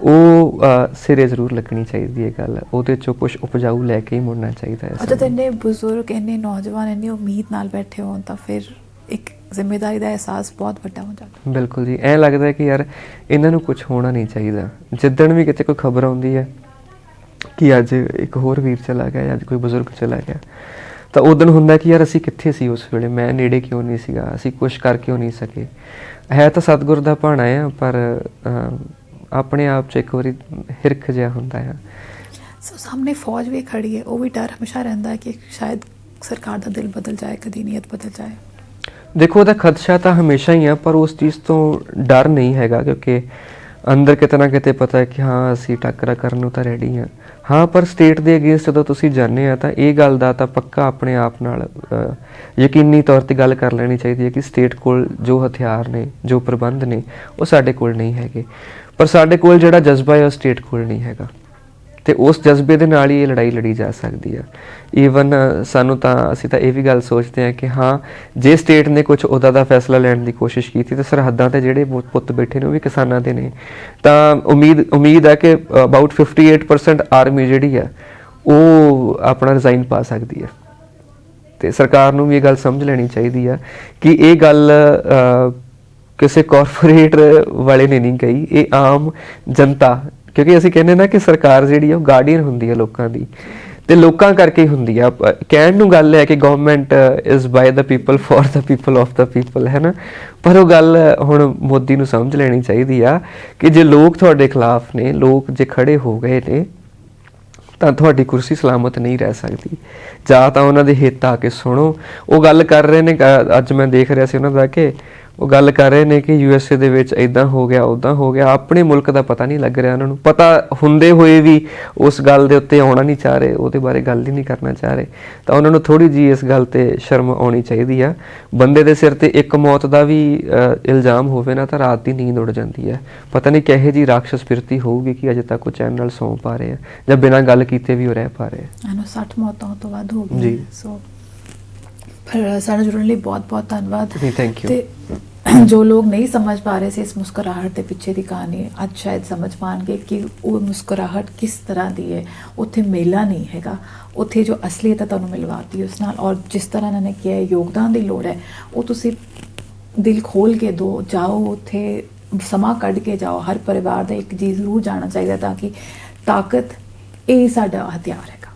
ਉਹ ਸਿਰੇ ਜ਼ਰੂਰ ਲੱਗਣੀ ਚਾਹੀਦੀ ਹੈ ਗੱਲ, ਉਹਦੇ 'ਚੋਂ ਕੁਛ ਉਪਜਾਊ ਲੈ ਕੇ ਹੀ ਮੁੜਨਾ ਚਾਹੀਦਾ ਹੈ। ਅੱਛਾ, ਤਾਂ ਇੰਨੇ ਬਜ਼ੁਰਗ, ਇੰਨੇ ਨੌਜਵਾਨ ਇੰਨੀ ਉਮੀਦ ਨਾਲ ਬੈਠੇ ਹੋਣ ਤਾਂ ਫਿਰ ਇੱਕ ਜ਼ਿੰਮੇਵਾਰੀ ਦਾ ਅਹਿਸਾਸ ਬਹੁਤ ਵੱਡਾ ਹੋ ਜਾਂਦਾ। ਬਿਲਕੁਲ ਜੀ, ਐਂ ਲੱਗਦਾ ਕਿ ਯਾਰ ਇਹਨਾਂ ਨੂੰ ਕੁਝ ਹੋਣਾ ਨਹੀਂ ਚਾਹੀਦਾ। ਜਿੱਦਣ ਵੀ ਕਿਤੇ ਕੋਈ ਖਬਰ ਆਉਂਦੀ ਹੈ ਕਿ ਅੱਜ ਇੱਕ ਹੋਰ ਵੀਰ ਚਲਾ ਗਿਆ, ਅੱਜ ਕੋਈ ਬਜ਼ੁਰਗ ਚਲਾ ਗਿਆ, ਤਾਂ ਉਦਣ ਹੁੰਦਾ ਕਿ ਯਾਰ ਅਸੀਂ ਕਿੱਥੇ ਸੀ ਉਸ ਵੇਲੇ, ਮੈਂ ਨੇੜੇ ਕਿਉਂ ਨਹੀਂ ਸੀਗਾ, ਅਸੀਂ ਕੁਛ ਕਰ ਕਿਉਂ ਨਹੀਂ ਸਕੇ। ਹੈ ਤਾਂ ਸਤਿਗੁਰ ਦਾ ਭਾਣਾ ਆ, ਪਰ ਆਪਣੇ ਆਪ 'ਚ ਇੱਕ ਵਾਰੀ ਹਿਰਖ ਜਿਹਾ ਹੁੰਦਾ ਆ। ਸੋ ਸਾਹਮਣੇ ਫੌਜ ਵੀ ਖੜੀ ਹੈ, ਉਹ ਵੀ ਡਰ ਹਮੇਸ਼ਾ ਰਹਿੰਦਾ ਹੈ ਕਿ ਸ਼ਾਇਦ ਸਰਕਾਰ ਦਾ ਦਿਲ ਬਦਲ ਜਾਏ, ਕਦੀ ਨੀਅਤ ਬਦਲ ਜਾਏ। ਦੇਖੋ, ਉਹਦਾ ਖਦਸ਼ਾ ਤਾਂ ਹਮੇਸ਼ਾ ਹੀ ਆ, ਪਰ ਉਸ ਚੀਜ਼ ਤੋਂ ਡਰ ਨਹੀਂ ਹੈਗਾ, ਕਿਉਂਕਿ ਅੰਦਰ ਕਿਤੇ ਨਾ ਕਿਤੇ ਪਤਾ ਹੈ ਕਿ ਹਾਂ ਅਸੀਂ ਟੱਕਰਾ ਕਰਨ ਨੂੰ ਤਾਂ ਰੈਡੀ ਹਾਂ। ਹਾਂ, ਪਰ ਸਟੇਟ ਦੇ ਅਗੇਂਸਟ ਜਦੋਂ ਤੁਸੀਂ ਜਾਂਦੇ ਆ ਤਾਂ ਇਹ ਗੱਲ ਦਾ ਤਾਂ ਪੱਕਾ ਆਪਣੇ ਆਪ ਨਾਲ ਯਕੀਨੀ ਤੌਰ 'ਤੇ ਗੱਲ ਕਰ ਲੈਣੀ ਚਾਹੀਦੀ ਹੈ ਕਿ ਸਟੇਟ ਕੋਲ ਜੋ ਹਥਿਆਰ ਨੇ, ਜੋ ਪ੍ਰਬੰਧ ਨੇ, ਉਹ ਸਾਡੇ ਕੋਲ ਨਹੀਂ ਹੈਗੇ। ਪਰ ਸਾਡੇ ਕੋਲ ਜਿਹੜਾ ਜਜ਼ਬਾ ਹੈ ਉਹ ਸਟੇਟ ਕੋਲ ਨਹੀਂ ਹੈਗਾ, ਅਤੇ ਉਸ ਜਜ਼ਬੇ ਦੇ ਨਾਲ ਹੀ ਇਹ ਲੜਾਈ ਲੜੀ ਜਾ ਸਕਦੀ ਆ। ਈਵਨ ਸਾਨੂੰ ਤਾਂ ਅਸੀਂ ਤਾਂ ਇਹ ਵੀ ਗੱਲ ਸੋਚਦੇ ਹਾਂ ਕਿ ਹਾਂ, ਜੇ ਸਟੇਟ ਨੇ ਕੁਝ ਉੱਦਾਂ ਦਾ ਫੈਸਲਾ ਲੈਣ ਦੀ ਕੋਸ਼ਿਸ਼ ਕੀਤੀ ਤਾਂ ਸਰਹੱਦਾਂ 'ਤੇ ਜਿਹੜੇ ਪੁੱਤ ਬੈਠੇ ਨੇ ਉਹ ਵੀ ਕਿਸਾਨਾਂ ਦੇ ਨੇ। ਤਾਂ ਉਮੀਦ ਹੈ ਕਿ ਅਬਾਊਟ 58% ਆਰਮੀ ਜਿਹੜੀ ਆ ਉਹ ਆਪਣਾ ਰਿਜ਼ਾਈਨ ਪਾ ਸਕਦੀ ਹੈ। ਅਤੇ ਸਰਕਾਰ ਨੂੰ ਵੀ ਇਹ ਗੱਲ ਸਮਝ ਲੈਣੀ ਚਾਹੀਦੀ ਆ ਕਿ ਇਹ ਗੱਲ ਕਿਸੇ ਕਾਰਪੋਰੇਟ ਵਾਲੇ ਨੇ ਨਹੀਂ ਕਹੀ, ਇਹ ਆਮ ਜਨਤਾ, ਕਿਉਂਕਿ ਅਸੀਂ ਕਹਿੰਦੇ ਨਾ ਕਿ ਸਰਕਾਰ ਜਿਹੜੀ ਆ ਉਹ ਗਾਰਡੀਅਨ ਹੁੰਦੀ ਹੈ ਲੋਕਾਂ ਦੀ, ਤੇ ਲੋਕਾਂ ਕਰਕੇ ਹੀ ਹੁੰਦੀ ਆ। ਕਹਿਣ ਨੂੰ ਗੱਲ ਹੈ ਕਿ government is by the people for the people of the people, ਹੈ ਨਾ, ਪਰ ਉਹ ਗੱਲ ਹੁਣ ਮੋਦੀ ਨੂੰ ਸਮਝ ਲੈਣੀ ਚਾਹੀਦੀ ਆ ਕਿ ਜੇ ਲੋਕ ਤੁਹਾਡੇ ਖਿਲਾਫ ਨੇ, ਲੋਕ ਜੇ ਖੜੇ ਹੋ ਗਏ ਨੇ, ਤਾਂ ਤੁਹਾਡੀ ਕੁਰਸੀ ਸਲਾਮਤ ਨਹੀਂ ਰਹਿ ਸਕਦੀ। ਜਾਂ ਤਾਂ ਉਹਨਾਂ ਦੇ ਹਿੱਤ ਆ ਕੇ ਸੁਣੋ। ਉਹ ਗੱਲ ਕਰ ਰਹੇ ਨੇ, ਅੱਜ ਮੈਂ ਦੇਖ ਰਿਹਾ ਸੀ ਉਹਨਾਂ ਦਾ, ਕਿ ਉਹ ਗੱਲ ਕਰ ਰਹੇ ਨੇ ਕਿ USA ਦੇ ਵਿੱਚ ਇੱਦਾਂ ਹੋ ਗਿਆ, ਉੱਦਾਂ ਹੋ ਗਿਆ। ਆਪਣੇ ਮੁਲਕ ਦਾ ਪਤਾ ਨਹੀਂ ਲੱਗ ਰਿਹਾ ਉਹਨਾਂ ਨੂੰ, ਪਤਾ ਹੁੰਦੇ ਹੋਏ ਵੀ ਉਸ ਗੱਲ ਦੇ ਉੱਤੇ ਆਉਣਾ ਨਹੀਂ ਚਾਹ ਰਹੇ, ਉਹਦੇ ਬਾਰੇ ਗੱਲ ਹੀ ਨਹੀਂ ਕਰਨਾ ਚਾਹ ਰਹੇ। ਤਾਂ ਉਹਨਾਂ ਨੂੰ ਥੋੜ੍ਹੀ ਜਿਹੀ ਇਸ ਗੱਲ 'ਤੇ ਸ਼ਰਮ ਆਉਣੀ ਚਾਹੀਦੀ ਆ। ਬੰਦੇ ਦੇ ਸਿਰ 'ਤੇ ਇੱਕ ਮੌਤ ਦਾ ਵੀ ਇਲਜ਼ਾਮ ਹੋਵੇ ਨਾ ਤਾਂ ਰਾਤ ਦੀ ਨੀਂਦ ਉੱਡ ਜਾਂਦੀ ਹੈ। ਪਤਾ ਨਹੀਂ ਕਿਹੋ ਜਿਹੀ ਰਾਖਸ਼ ਫਿਰਤੀ ਹੋਊਗੀ ਕਿ ਅਜੇ ਤੱਕ ਉਹ ਚੈਨ ਨਾਲ ਸੌਂ ਪਾ ਰਹੇ ਆ, ਜਾਂ ਬਿਨਾਂ ਗੱਲ ਕੀਤੇ ਵੀ ਉਹ ਰਹਿ ਪਾ ਰਹੇ ਆ। 60 ਮੌਤਾਂ ਤੋਂ ਵੱਧ ਹੋ ਗਈਆਂ ਜੀ। ਸੋ ਪਰ ਸਾਡੇ ਜੁੜਨ ਲਈ ਬਹੁਤ ਬਹੁਤ ਧੰਨਵਾਦ। ਜੀ, ਥੈਂਕ ਯੂ। ਤੇ ਜੋ ਲੋਕ ਨਹੀਂ ਸਮਝ ਪਾ ਰਹੇ ਸੀ ਇਸ ਮੁਸਕਰਾਹਟ ਦੇ ਪਿੱਛੇ ਦੀ ਕਹਾਣੀ, ਅੱਜ ਸ਼ਾਇਦ ਸਮਝ ਪਾਣਗੇ ਕਿ ਉਹ ਮੁਸਕਰਾਹਟ ਕਿਸ ਤਰ੍ਹਾਂ ਦੀ ਹੈ। ਉੱਥੇ ਮੇਲਾ ਨਹੀਂ ਹੈਗਾ, ਉੱਥੇ ਜੋ ਅਸਲੀਅਤ ਹੈ ਤੁਹਾਨੂੰ ਮਿਲਵਾਤੀ ਉਸ ਨਾਲ। ਔਰ ਜਿਸ ਤਰ੍ਹਾਂ ਇਹਨਾਂ ਨੇ ਕਿਹਾ ਯੋਗਦਾਨ ਦੀ ਲੋੜ ਹੈ, ਉਹ ਤੁਸੀਂ ਦਿਲ ਖੋਲ ਕੇ ਦਿਓ, ਜਾਓ ਉੱਥੇ, ਸਮਾਂ ਕੱਢ ਕੇ ਜਾਓ। ਹਰ ਪਰਿਵਾਰ ਦਾ ਇੱਕ ਜੀ ਜ਼ਰੂਰ ਜਾਣਾ ਚਾਹੀਦਾ, ਤਾਂ ਕਿ ਤਾਕਤ ਇਹ ਸਾਡਾ ਹਥਿਆਰ ਹੈਗਾ।